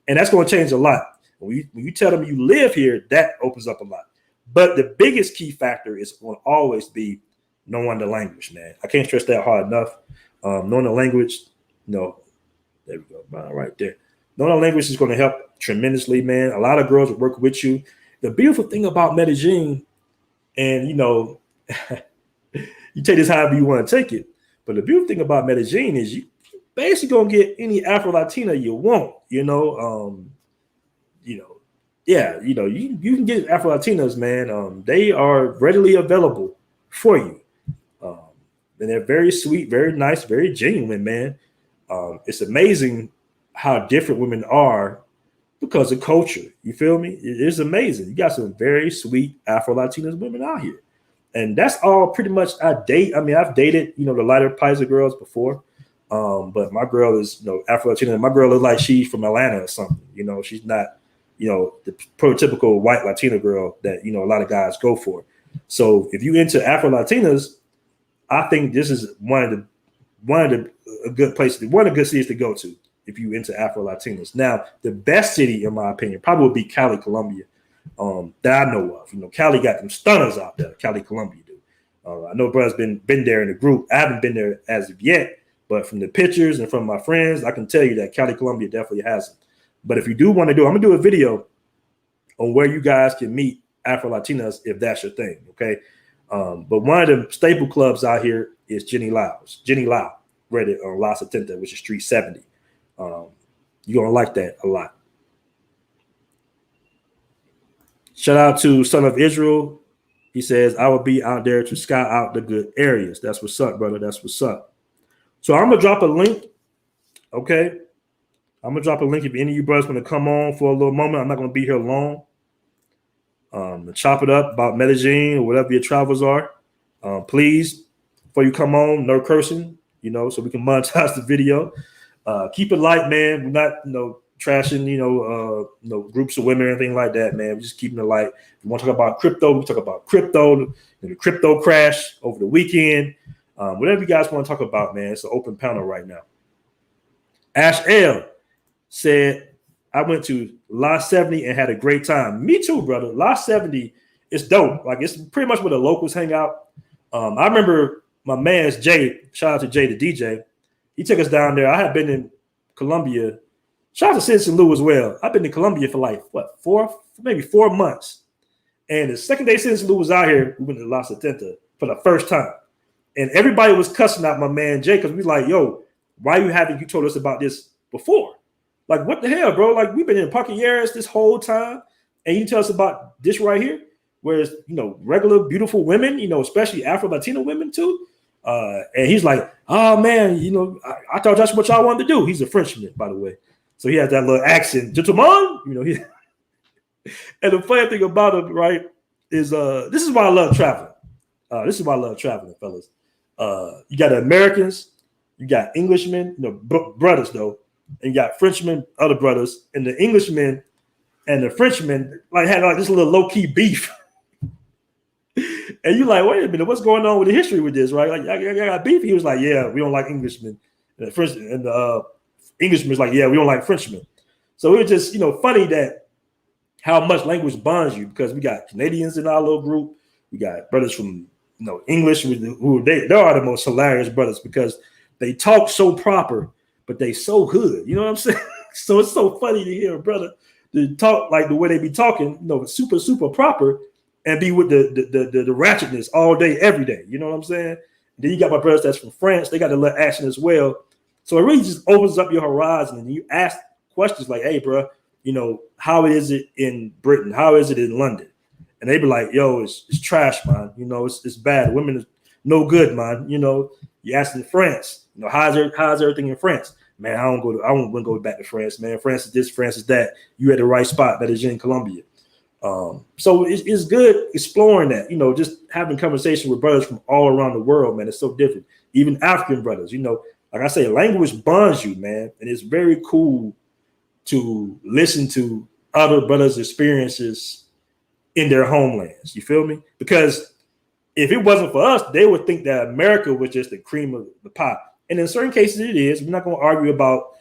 And that's going to change a lot. When you tell them you live here, that opens up a lot. But the biggest key factor is going to always be knowing the language, man. I can't stress that hard enough. Knowing the language, there we go, right there. Knowing the language is going to help tremendously, man. A lot of girls will work with you. The beautiful thing about Medellin, and you take this however you want to take it, but the beautiful thing about Medellin is you basically gonna get any Afro Latina you want. You can get Afro Latinas, man. They are readily available for you, and they're very sweet, very nice, very genuine, man. It's amazing how different women are because of culture. You feel me? It is amazing. You got some very sweet Afro Latinas women out here. And that's all pretty much I date. I mean, I've dated, the lighter Pizer girls before. But my girl is, Afro-Latina. My girl looks like she's from Atlanta or something. She's not, the prototypical white Latina girl that, a lot of guys go for. So if you into Afro-Latinas, I think this is one of the good places, one of the good cities to go to if you into Afro-Latinas. Now, the best city, in my opinion, probably would be Cali, Colombia, that I know of. Cali got them stunners out there. Cali, Colombia do. I know brother's been there in the group. I haven't been there as of yet, but from the pictures and from my friends, I can tell you that Cali, Colombia definitely has them. But if you do want to do, I'm gonna do a video on where you guys can meet Afro-Latinas if that's your thing. Okay. But one of the staple clubs out here is Jenny Lau, right on La Setenta, which is Street 70. You're gonna like that a lot. Shout out to Son of Israel. He says, I will be out there to scout out the good areas. That's what's up, brother. That's what's up. So I'm gonna drop a link. Okay. I'm gonna drop a link if any of you brothers want to come on for a little moment. I'm not gonna be here long. Chop it up about Medellin or whatever your travels are. Please, before you come on, no cursing, so we can monetize the video. Keep it light, man. We're not, trashing, groups of women or anything like that, man. We're just keeping it light. If you want to talk about crypto, we talk about crypto, the crypto crash over the weekend. Whatever you guys want to talk about, man. It's an open panel right now. Ash L said, I went to La 70 and had a great time. Me too, brother. La 70 is dope. Like, it's pretty much where the locals hang out. I remember my man's Jay, shout out to Jay the DJ. He took us down there. I had been in Colombia. Shout out to Citizen Lou as well. I've been in Colombia for like, maybe 4 months. And the second day Citizen Lou was out here, we went to La Setenta for the first time. And everybody was cussing out my man Jay because we like, yo, why haven't you told us about this before? Like, what the hell, bro? Like, we've been in Parquilleras this whole time, and you tell us about this right here, whereas, regular, beautiful women, especially Afro-Latino women too. And he's like, oh, man, I thought that's what y'all wanted to do. He's a Frenchman, by the way. So he has that little accent, gentleman, And the funny thing about him, right, is this is why I love traveling. Fellas. You got the Americans, you got Englishmen, brothers, though. And you got Frenchmen, other brothers, and the Englishmen and the Frenchmen had this little low-key beef. And you're like, wait a minute, what's going on with the history with this, right? Like, I got beef. He was like, yeah, we don't like Englishmen. And the French and the Englishman's like, yeah, we don't like Frenchmen. So it was just, funny that how much language bonds you, because we got Canadians in our little group. We got brothers from, English, who they are the most hilarious brothers because they talk so proper, but they so hood. You know what I'm saying? So it's so funny to hear a brother to talk like the way they be talking, super, super proper, and be with the ratchetness all day, every day. You know what I'm saying? And then you got my brothers that's from France. They got a little action as well. So it really just opens up your horizon, and you ask questions like, hey, bro, how is it in Britain? How is it in London? And they be like, yo, it's trash, man. It's bad. Women is no good, man. You ask in France, how's everything in France? Man, I won't go back to France, man. France is this, France is that. You at the right spot, Medellin, Colombia. So it's good exploring that, just having conversation with brothers from all around the world, man. It's so different. Even African brothers, like I say, language bonds you, man. And it's very cool to listen to other brothers' experiences in their homelands. You feel me? Because if it wasn't for us, they would think that America was just the cream of the pie. And in certain cases, it is. We're not going to argue about,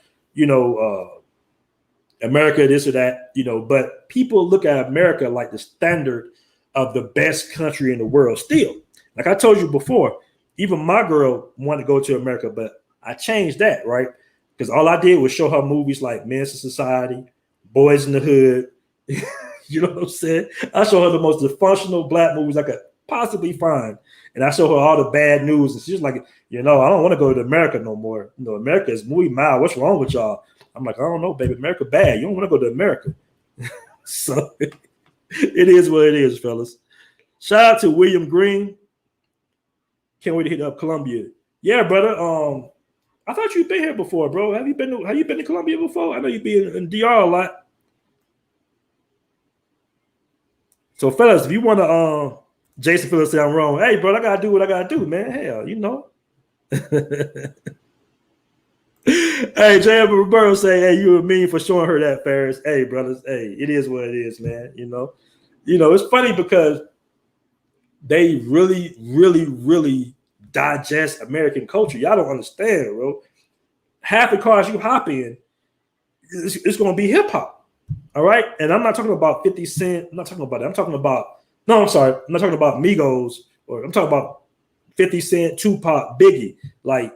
America, this or that, but people look at America like the standard of the best country in the world still. Like I told you before, even my girl wanted to go to America, but I changed that, right? Because all I did was show her movies like Men's Society, Boys in the Hood. You know what I'm saying? I show her the most dysfunctional black movies I could possibly find. And I show her all the bad news. And she's like, I don't want to go to America no more. America is muy mal. What's wrong with y'all? I'm like, I don't know, baby. America bad. You don't want to go to America. So it is what it is, fellas. Shout out to William Green. Can't wait to hit up Colombia. Yeah, brother. I thought you'd been here before, bro. Have you been to Colombia before? I know you've been in DR a lot. So, fellas, if you want to Jason Phillips said I'm wrong. Hey, bro, I gotta do what I gotta do, man. Hell, you know. Hey, J.M. Roberto say, hey, you were mean for showing her that, Ferris. Hey, brothers, hey, it is what it is, man. It's funny because they really, really, really digest American culture. Y'all don't understand, bro. Half the cars you hop in, it's going to be hip hop. All right. And I'm not talking about 50 Cent. I'm not talking about that. I'm sorry. I'm not talking about Migos, or I'm talking about 50 Cent, Tupac, Biggie, like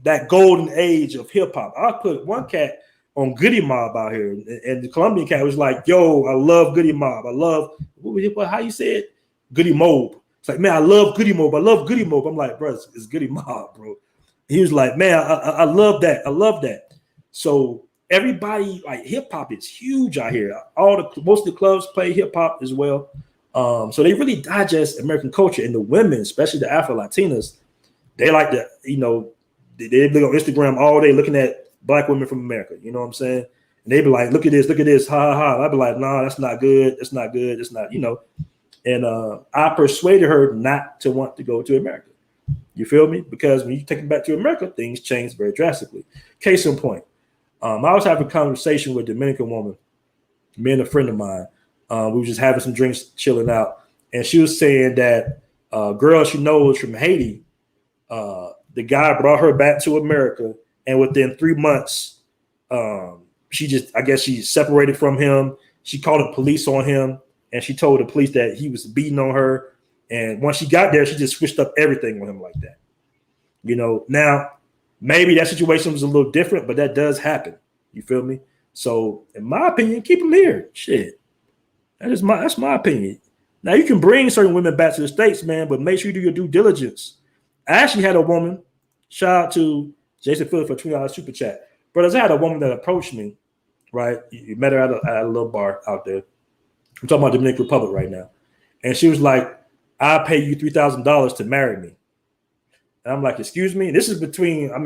that golden age of hip hop. I put one cat on Goody Mob out here, and the Colombian cat was like, yo, I love Goody Mob. I love, how you say it? Goody Mob. It's like, man, I love Goody Mob. I love Goody Mob. I'm like, bro, it's Goody Mob, bro. He was like, man, I love that. I love that. So everybody, like, hip hop is huge out here. Most of the clubs play hip hop as well. So they really digest American culture, and the women, especially the Afro Latinas, they like to, they look on Instagram all day looking at Black women from America. You know what I'm saying? And they be like, look at this, ha ha ha. I'd be like, nah, that's not good. That's not good. It's not, And I persuaded her not to want to go to America. You feel me? Because when you take it back to America, things change very drastically. Case in point, I was having a conversation with a Dominican woman, me and a friend of mine. We were just having some drinks, chilling out, and she was saying that girl she knows from Haiti, the guy brought her back to America, and within 3 months, she separated from him. She called the police on him, and she told the police that he was beating on her. And once she got there, she just switched up everything with him like that. Now maybe that situation was a little different, but that does happen. You feel me? So in my opinion, keep them here. Shit. That's my opinion. Now you can bring certain women back to the States, man, but make sure you do your due diligence. I actually had a woman, shout out to Jason Phillips for $20 super chat. Brothers, I had a woman that approached me, right? You met her at a little bar out there. I'm talking about Dominican Republic right now. And she was like, I'll pay you $3,000 to marry me. And I'm like, excuse me? This is between, I'm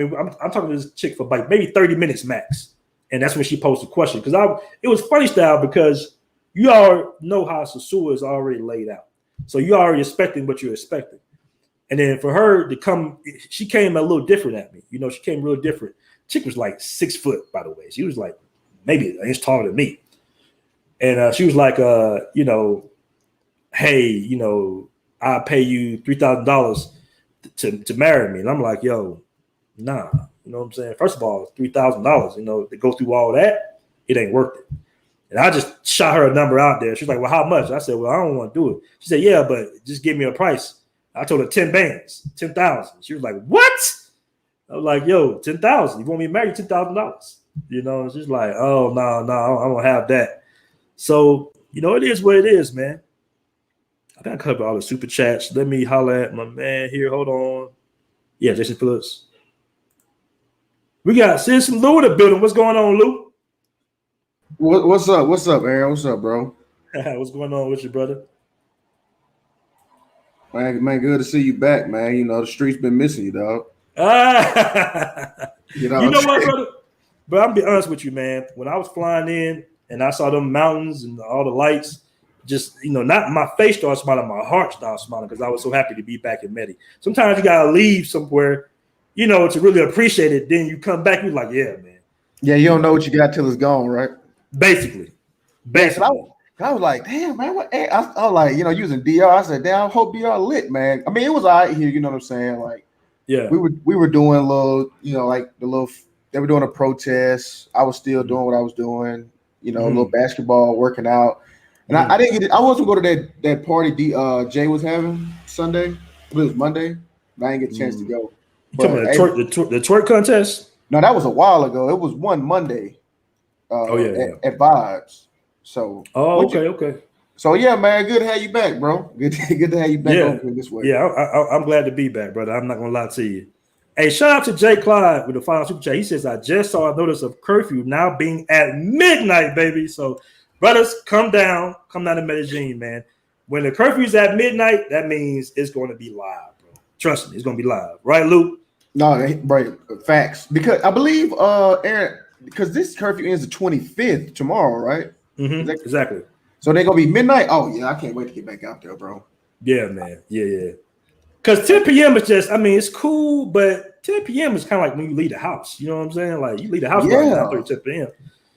talking to this chick for like maybe 30 minutes max. And that's when she posed the question. Because it was funny style because you all know how Sosua is already laid out. So you already expecting what you're expecting. And then for her to come, she came a little different at me. She came real different. Chick was like 6 foot, by the way. She was like maybe an inch taller than me. And she was like, hey, I'll pay you $3,000 to marry me. And I'm like, yo, nah. You know what I'm saying? First of all, $3,000, to go through all that, it ain't worth it. And I just shot her a number out there. She's like, well, how much? I said, well, I don't want to do it. She said, yeah, but just give me a price. I told her 10 bands, 10,000. She was like, what? I was like, yo, 10,000. You want me to marry you $10,000? She's like, oh, no, I don't have that. So, it is what it is, man. I think I covered all the super chats. Let me holler at my man here. Hold on. Yeah, Jason Phillips. We got Citizen Lou in the building. What's going on, Lou? What's up? What's up, Aaron? What's up, bro? What's going on with you, brother? Man, good to see you back, man. The streets been missing you, dog. You know what, brother? But I'm be honest with you, man. When I was flying in and I saw them mountains and all the lights, just, not my face started smiling, my heart started smiling because I was so happy to be back in Medellin. Sometimes you got to leave somewhere, to really appreciate it. Then you come back, you're like, yeah, man. Yeah, you don't know what you got till it's gone, right? Basically. I was like, damn, man. What? I was like, using DR. I said, damn, I hope DR lit, man. I mean, it was all right here. You know what I'm saying? Like, yeah, we were doing a little, they were doing a protest. I was still doing what I was doing. A little basketball, working out. And I didn't get it. I wasn't going to that party Jay was having Sunday. It was Monday. But I didn't get a chance to go. You talking about the twerk contest? No, that was a while ago. It was one Monday. At Vibes. So. Oh, okay. So yeah, man, good to have you back, bro. Good to have you back over here this way. Yeah, I'm glad to be back, brother. I'm not gonna lie to you. Hey, shout out to Jay Clyde with the final super chat. He says, I just saw a notice of curfew now being at midnight, baby. So, brothers, come down to Medellin, man. When the curfew is at midnight, that means it's going to be live, bro. Trust me, it's going to be live. Right, Luke? No, right. Facts. Because I believe, Aaron, because this curfew ends the 25th tomorrow, right? Mm-hmm. Exactly. So they're going to be midnight? Oh, yeah, I can't wait to get back out there, bro. Yeah, man. Yeah. Because 10 p.m. is just, I mean, it's cool, but 10 p.m. is kind of like when you leave the house. You know what I'm saying? Like you leave the house about 9:30, 10 p.m.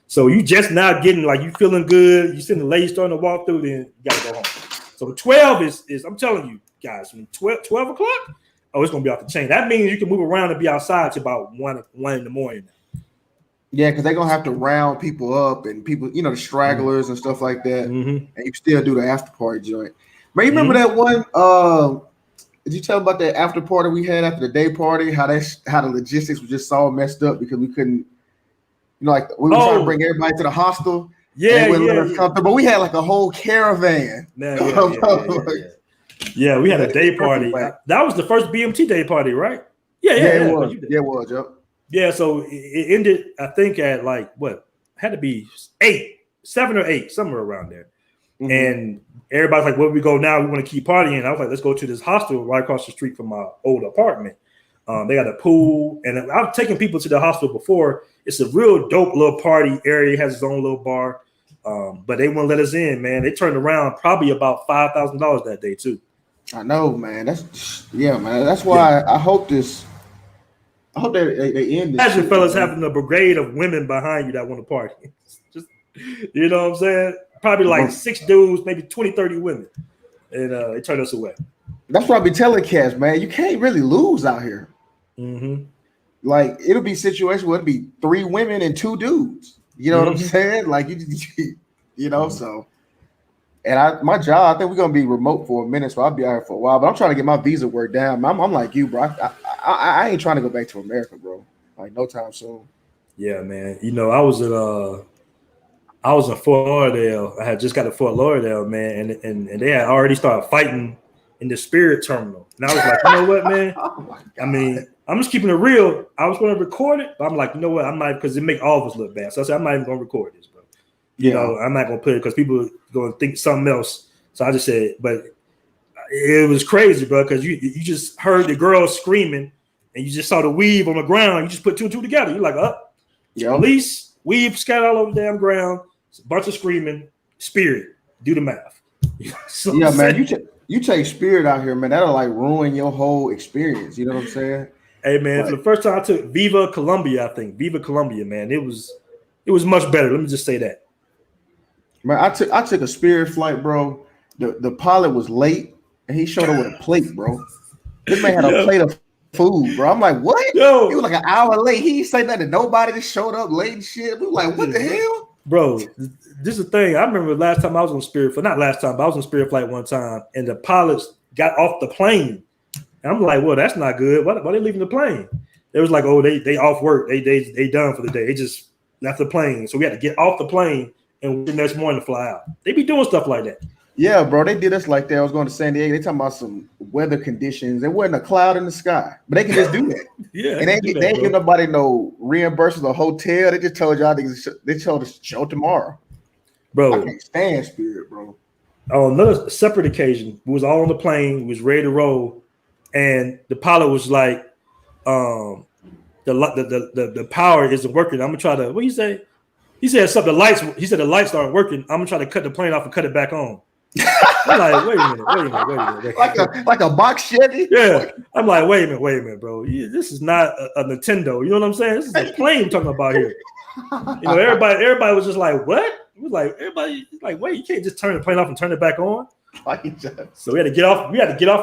So you just now getting like you feeling good. You sitting the lady starting to walk through, then you gotta go home. So 12 is I'm telling you guys, when 12 o'clock, oh, it's gonna be off the chain. That means you can move around and be outside to about one in the morning. Yeah, because they're gonna have to round people up and people, the stragglers and stuff like that, and you still do the after party joint. Man, you remember that one? Did you tell about that after party we had after the day party? How the logistics was just all messed up because we couldn't, like we were trying to bring everybody to the hostel. Yeah. But we had like a whole caravan. Yeah, we had a day party. That was the first BMT day party, right? Yeah, it was. Yeah, it was. Yep. Yeah, so it ended, I think, at like what had to be 7 or 8, somewhere around there. And everybody's like, "Where we go now? We want to keep partying." I was like, "Let's go to this hostel right across the street from my old apartment." They got a pool, and I've taken people to the hostel before. It's a real dope little party area. It has its own little bar, but they wouldn't let us in, man. They turned around probably about $5,000 that day too. I know, man. Man. That's why I hope this. I hope they end this. Imagine fellas having a brigade of women behind you that want to party. Just, you know what I'm saying? Probably like 6 dudes, maybe 20, 30 women. And they turned us away. That's what I be telling cats, man. You can't really lose out here. Like, it'll be a situation where it'll be 3 women and 2 dudes. You know what I'm saying? Like, so. And my job, I think we're going to be remote for a minute, so I'll be out here for a while. But I'm trying to get my visa worked down. I'm like you, bro. I ain't trying to go back to America, bro. Like, no time soon. Yeah, man. I was in Fort Lauderdale. I had just got to Fort Lauderdale, man, and they had already started fighting in the Spirit Terminal. And I was like, you know what, man? I mean, I'm just keeping it real. I was going to record it, but I'm like, you know what? I'm not, because it make all of us look bad. So I said, I'm not even going to record this, bro. I'm not going to put it because people are going to think something else. So I just said, but it was crazy, bro, because you just heard the girl screaming and you just saw the weave on the ground. You just put 2 and 2 together. You're like, police, weave scattered all over the damn ground. A bunch of screaming. Spirit, do the math. So man, you take Spirit out here, man. That'll like ruin your whole experience. You know what I'm saying? Hey, man, for the first time I took Viva Colombia, man. It was much better. Let me just say that. Man, I took a Spirit flight, bro. The pilot was late, and he showed up with a plate, bro. This man had a plate of food, bro. I'm like, what? He was like an hour late. He didn't say nothing to nobody. Just showed up late and shit. We were like, what the hell? Bro, this is the thing. I remember last time I was on Spirit flight. Not last time, but I was on Spirit flight one time, and the pilots got off the plane. And I'm like, well, that's not good. Why are they leaving the plane? It was like, oh, they off work. They done for the day. They just left the plane. So we had to get off the plane and the next morning to fly out. They be doing stuff like that. Yeah, bro, they did us like that. I was going to San Diego. They talking about some weather conditions. There wasn't a cloud in the sky, but they can just do that. And they ain't give nobody no reimbursement or hotel. They just told y'all they told us show tomorrow. Bro, I can't stand Spirit, bro. On another separate occasion, we was all on the plane, we was ready to roll, and the pilot was like, the power isn't working. I'm gonna try to, what you say? He said something. He said the lights aren't working. I'm gonna try to cut the plane off and cut it back on. I'm like, wait a minute. Like a box Chevy? Yeah. I'm like, wait a minute, bro. This is not a Nintendo. You know what I'm saying? This is a plane we're talking about here. Everybody was just like, what? It was like, everybody like, wait, you can't just turn the plane off and turn it back on. So we had to get off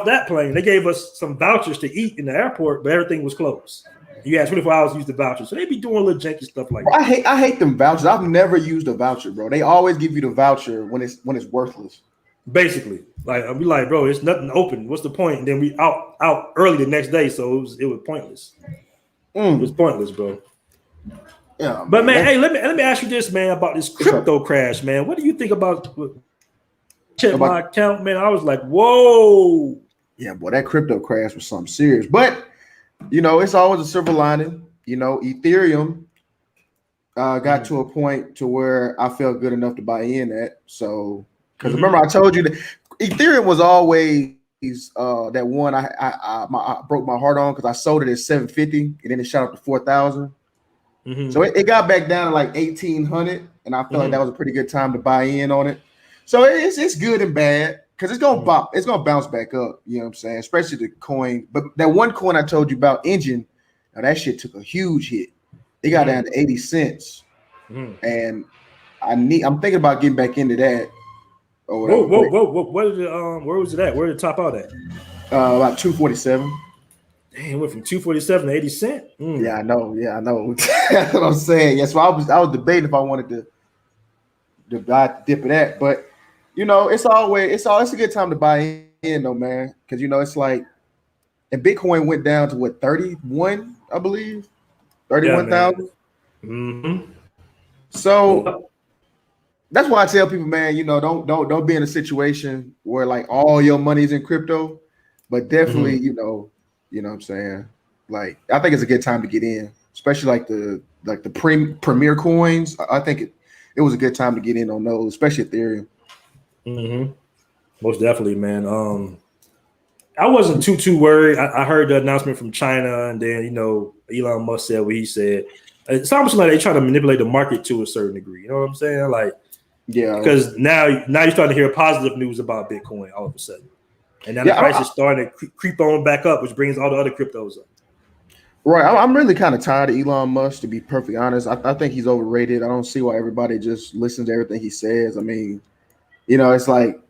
that plane. They gave us some vouchers to eat in the airport, but everything was closed. You had 24 hours to use the voucher. So they be doing little janky stuff like that. I hate them vouchers. I've never used a voucher, bro. They always give you the voucher when it's worthless. Basically, like I'll be like, bro, it's nothing open. What's the point? And then we out early the next day, so it was pointless. It was pointless, bro. Yeah, but man, hey, let me ask you this, man, about this crypto crash, man. What do you think about? Check my account, man. I was like, whoa. Yeah, boy, that crypto crash was something serious. But it's always a silver lining. Ethereum got to a point to where I felt good enough to buy in at. So. Because remember, I told you that Ethereum was always that one I broke my heart on because I sold it at 750 and then it shot up to 4,000. So it got back down to like 1,800, and I felt like that was a pretty good time to buy in on it. So it's good and bad. because it's gonna bounce back up. You know what I'm saying? Especially the coin. But that one coin I told you about, Engine, now that shit took a huge hit. It got down to 80 cents, and I'm thinking about getting back into that. Or whatever. Whoa! Where was it at? Where did it top out at? About 247. Damn, it went from 247 to 80 cents. Yeah, I know. That's what I'm saying. Yeah, so I was debating if I wanted to dip of that, but you know, it's a good time to buy in though, man, because you know it's like, and Bitcoin went down to what 31, I believe, 31,000. So that's why I tell people, man, you know, don't be in a situation where like all your money's in crypto, but definitely, you know what I'm saying. Like, I think it's a good time to get in, especially like the premier coins. I think it was a good time to get in on those, especially Ethereum. Most definitely, man. I wasn't too worried. I heard the announcement from China, and then you know Elon Musk said what he said. It's almost like they try to manipulate the market to a certain degree. You know what I'm saying? Like, yeah, because now you're starting to hear positive news about Bitcoin all of a sudden, and now the price is starting to creep on back up, which brings all the other cryptos up. Right. I'm really kind of tired of Elon Musk, to be perfectly honest. I think he's overrated. I don't see why everybody just listens to everything he says. I mean, you know, it's like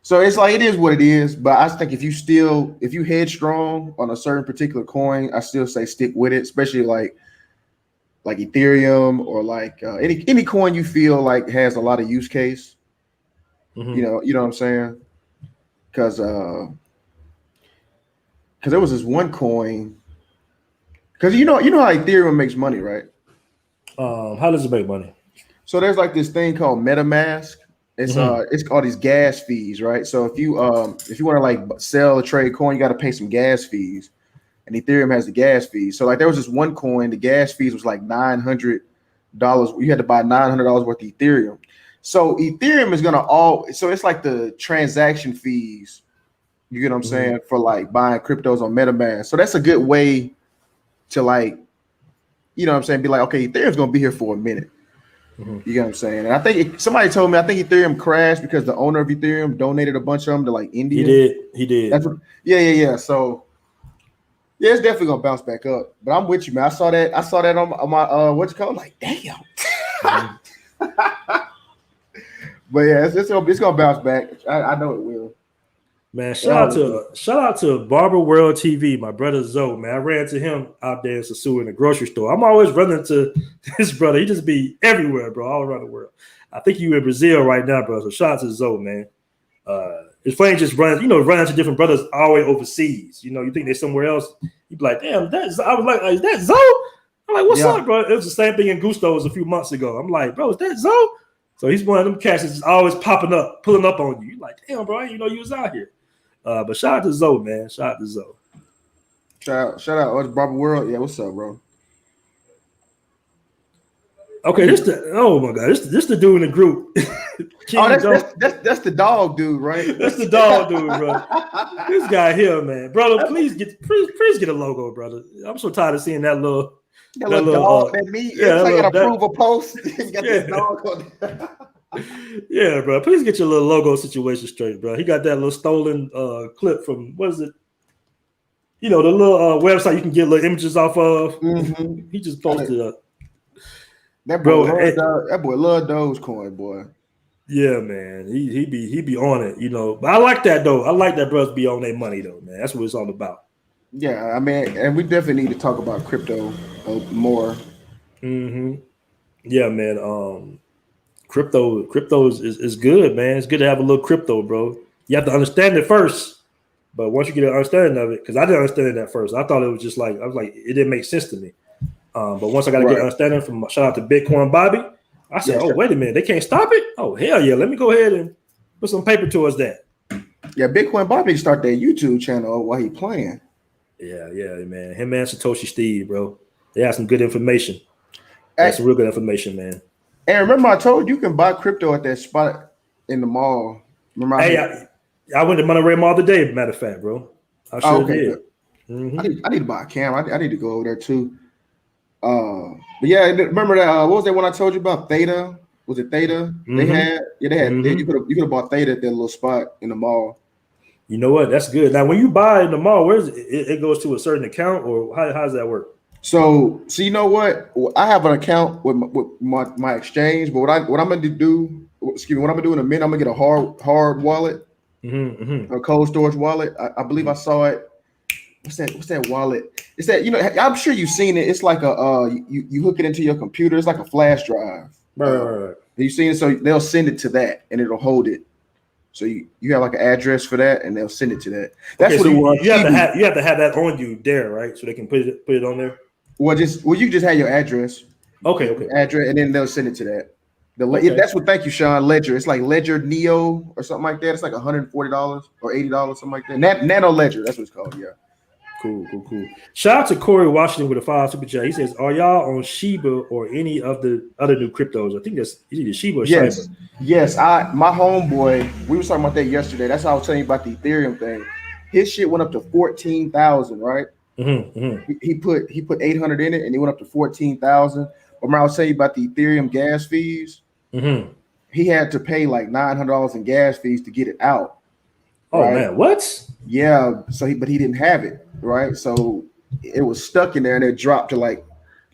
it is what it is. But I think if you headstrong on a certain particular coin, I still say stick with it, especially like Ethereum or like any coin you feel like has a lot of use case. You know what I'm saying? Because there was this one coin. Because you know how Ethereum makes money, right? How does it make money? So there's like this thing called MetaMask. It's called these gas fees, right? So if you want to like sell a trade coin, you got to pay some gas fees, and Ethereum has the gas fees. So like there was this one coin, the gas fees was like $900. You had to buy $900 worth of Ethereum. So Ethereum is so it's like the transaction fees. You get what I'm saying, for like buying cryptos on MetaMask. So that's a good way to like, you know what I'm saying, be like, okay, Ethereum's gonna be here for a minute. You get what I'm saying? And I think somebody told me, I think Ethereum crashed because the owner of Ethereum donated a bunch of them to like India. He did. Yeah. So yeah, it's definitely gonna bounce back up. But I'm with you, man. I saw that on my what you call it? Like, damn. But yeah, it's gonna bounce back. I know it will. Man, shout out to Barber World TV, my brother Zoe, man. I ran to him out there in Sosua in the grocery store. I'm always running to his brother. He just be everywhere, bro, all around the world. I think you in Brazil right now, bro. So shout out to Zoe, man. His friend just runs to different brothers all the way overseas. You know, you think they're somewhere else. You be like, damn, I was like, is that Zoe? I'm like, what's up, bro? It was the same thing in Gusto's a few months ago. I'm like, bro, is that Zoe? So he's one of them cats that's always popping up, pulling up on you. You're like, damn, bro, I didn't know you was out here. But shout out to Zoe, man. Shout out to Zoe. Shout out. Oh, it's Barber World. Yeah, what's up, bro? Okay, this the dude in the group. That's the dog dude, right? That's the dog dude, bro. This guy here, man, brother. Please get a logo, brother. I'm so tired of seeing that little dog. That me. Yeah, like an approval post. You got this dog on there. Yeah, bro. Please get your little logo situation straight, bro. He got that little stolen clip from, what is it? You know, the little website you can get little images off of. He just posted up. That boy love Dogecoin, boy. Yeah, man. He be on it, you know. But I like that though. I like that brothers be on their money though, man. That's what it's all about. Yeah, I mean, and we definitely need to talk about crypto more. Yeah, man. Crypto is good, man. It's good to have a little crypto, bro. You have to understand it first, but once you get an understanding of it, because I didn't understand it at first. I thought it was just like, I was like, it didn't make sense to me. But once I got to get an understanding from, shout out to Bitcoin Bobby, I said, wait a minute, they can't stop it? Oh, hell yeah, let me go ahead and put some paper towards that. Yeah, Bitcoin Bobby start that YouTube channel while he playing. Yeah, man. Him and Satoshi Steve, bro. They have some good information. That's some real good information, man. And remember, I told you can buy crypto at that spot in the mall. Remember? I went to Monterey Mall today, matter of fact, bro. I sure did. I need to buy a camera. I need to go over there too. But yeah, remember that? What was that one I told you about? Theta Was it Theta? They had you could have bought Theta at that little spot in the mall. You know what? That's good. Now, when you buy in the mall, where's it? It goes to a certain account, or how does that work? So you know what? I have an account with my exchange, but what I'm gonna do, excuse me, what I'm gonna do in a minute, I'm gonna get a hard wallet, a cold storage wallet. I believe I saw it. What's that wallet? It's that, you know, I'm sure you've seen it. It's like you hook it into your computer. It's like a flash drive. Right. You've seen it, so they'll send it to that, and it'll hold it. So you have like an address for that, and they'll send it to that. That's what it was. You have to have that on you there, right? So they can put it on there. Well, you just have your address. Okay. Address, and then they'll send it to that. That's what. Thank you, Sean. Ledger. It's like Ledger Neo or something like that. It's like $140 or $80, something like that. Nano Ledger. That's what it's called. Yeah. Cool. Shout out to Corey Washington with a 5 super chat. He says, "Are y'all on Shiba or any of the other new cryptos?" I think that's either Shiba or yes. Shiba. Yes. My homeboy. We were talking about that yesterday. That's how I was telling you about the Ethereum thing. His shit went up to 14,000, right? He put 800 in it, and he went up to 14,000. But when I was telling you about the Ethereum gas fees, he had to pay like $900 in gas fees to get it out. Oh right? Man, what? Yeah. But he didn't have it, right? So it was stuck in there, and it dropped to like,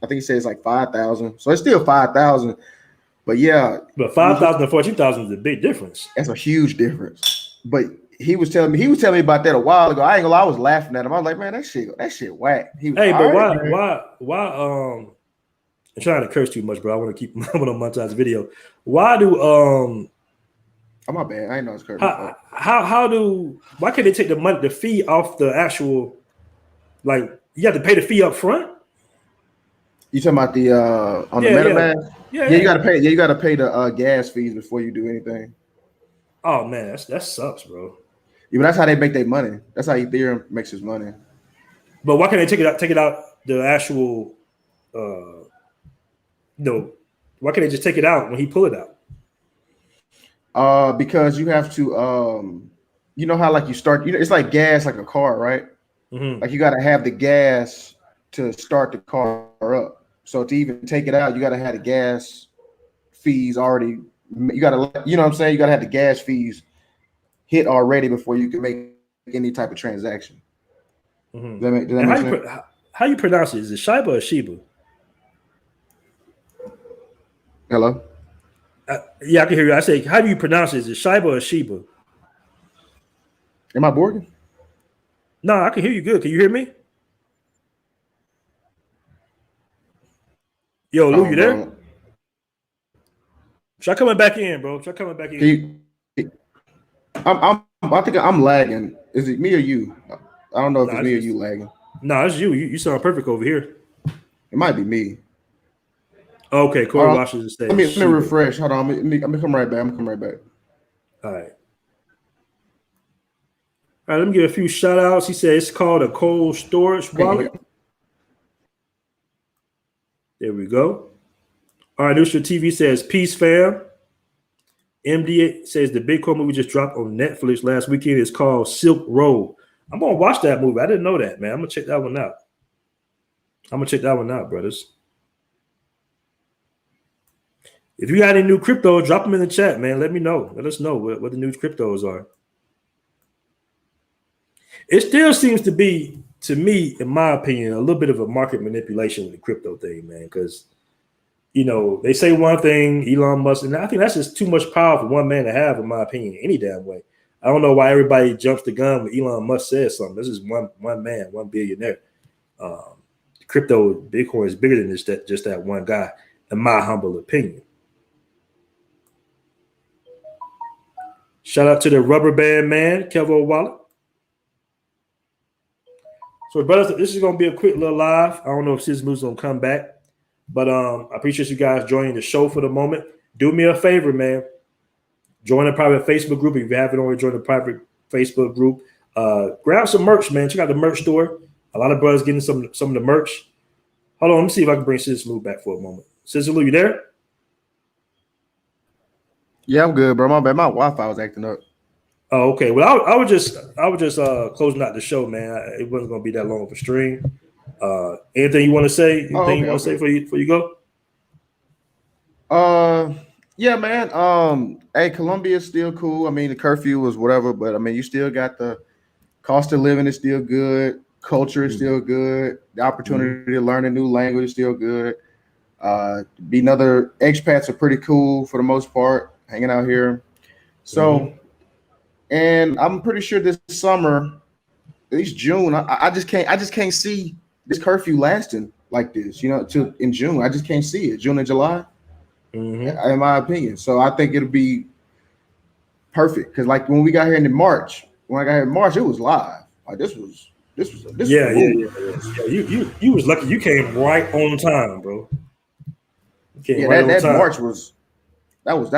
I think he says like 5,000. So it's still 5,000. But yeah. But 5,000 to 14,000 is a big difference. That's a huge difference. But he was telling me about that a while ago. I ain't gonna lie, I was laughing at him. I was like, man, that shit whack. He was, hey, but why I'm trying to curse too much, bro. I want to keep on monetize the video. Why do oh, my bad. I ain't know it's cursing. Why can't they take the fee off the actual, like, you have to pay the fee up front? You talking about the on the MetaMask? Yeah, you gotta pay. Yeah, you gotta pay the gas fees before you do anything. Oh man, that sucks, bro. Yeah, but that's how they make their money. That's how Ethereum makes its money. But why can't they take it out the actual why can't they just take it out when he pull it out? Because you have to you know how like you start, it's like gas, like a car, right? Like you gotta have the gas to start the car up. So to even take it out, you gotta have the gas fees already. You gotta, you know what I'm saying? You gotta have the gas fees hit already before you can make any type of transaction. Does that make sense? How you pronounce it? Is it Shiba or Shiba? Hello? Yeah, I can hear you. I say, how do you pronounce it? Is it Shiba or Shiba? Am I bored? No, I can hear you good. Can you hear me? Yo, Lou, you there? Bro. Try coming back in, bro. Try coming back in. I think I'm lagging. Is it me or you? I don't know if it's me or you lagging. No, it's you. You sound perfect over here. It might be me. Okay, Corey Washington says. Let me refresh. Hold on. Let me come right back. I'm gonna come right back. All right. All right, let me give a few shout outs. He said it's called a cold storage wallet. There we go. All right, Neutral TV says, peace, fam. MD says the Bitcoin movie just dropped on Netflix last weekend. It's called Silk Road. I'm going to watch that movie. I didn't know that, man. I'm going to check that one out. Brothers. If you got any new crypto, drop them in the chat, man. Let me know. Let us know what the new cryptos are. It still seems to be, to me, in my opinion, a little bit of a market manipulation with the crypto thing, man, because, you know, they say one thing, Elon Musk, and I think that's just too much power for one man to have, in my opinion, any damn way. I don't know why everybody jumps the gun when Elon Musk says something. This is one man, one billionaire. Crypto, Bitcoin is bigger than just that one guy, in my humble opinion. Shout out to the rubber band man, Kevo Wallet. So, brothers, this is going to be a quick little live. I don't know if Sizmoo's going to come back, but I appreciate you guys joining the show for the moment. Do me a favor, man. Join a private Facebook group. If you haven't already joined a private Facebook group, grab some merch, man. Check out the merch store. A lot of brothers getting some of the merch. Hold on, let me see if I can bring Sizmoo back for a moment. Sizmoo, you there? Yeah, I'm good, bro. My bad. My Wi-Fi was acting up. Oh, okay. Well, I would just closing out the show, man. It wasn't going to be that long of a stream. Anything you want to say? Anything you want to say before you go? Yeah, man. Hey, Colombia is still cool. I mean, the curfew was whatever, but I mean, you still got the cost of living is still good. Culture is Mm-hmm. still good. The opportunity to learn a new language is still good. Being other expats are pretty cool for the most part, hanging out here. So, Mm-hmm. and I'm pretty sure this summer, at least June, I just can't see this curfew lasting like this. You know, to in June, I just can't see it. June and July, Mm-hmm. in my opinion. So I think it'll be perfect because like when we got here in March, when I got here in March, it was live. Like this was a Yeah, yeah, move. yeah, yeah. Yeah, you was lucky. You came right on time, bro. You came Yeah, right on that time. March was that was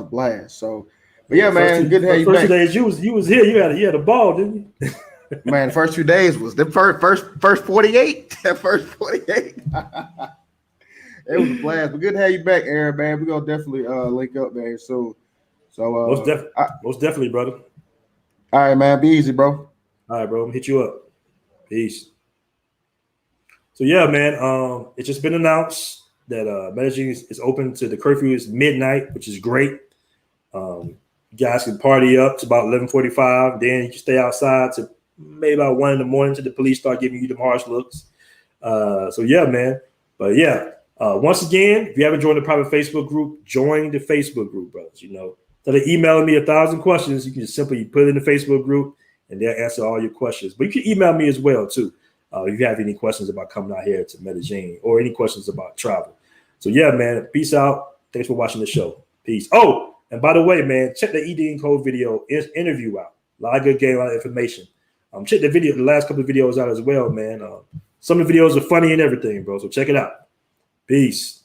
a blast. So, but Yeah, yeah, man, good to have you first two back. days you was here. You had a ball, didn't you? Man, the first 2 days was the first 48. That first 48. It was a blast. But good to have you back, Aaron, man. We're gonna definitely link up, man. Most def I, most definitely, brother. all right, man. Be easy, bro. All right, bro. I'm gonna hit you up. Peace. So yeah, man. It's just been announced that Medellin is open to the curfew is midnight, which is great. You guys can party up to about 11:45. Then you can stay outside to maybe about 1 in the morning till the police start giving you the harsh looks. So yeah, man. But yeah, once again, if you haven't joined the private Facebook group, join the Facebook group, brothers. You know, instead of emailing me 1,000 questions, you can just simply put it in the Facebook group and they'll answer all your questions. But you can email me as well too. If you have any questions about coming out here to Medellin or any questions about travel. So yeah, man. Peace out. Thanks for watching the show. Peace. Oh, and by the way, man, check the eating code video interview out. A lot of good game, a lot of information. Check the last couple of videos out as well, man. Some of the videos are funny and everything, bro. So check it out. Peace.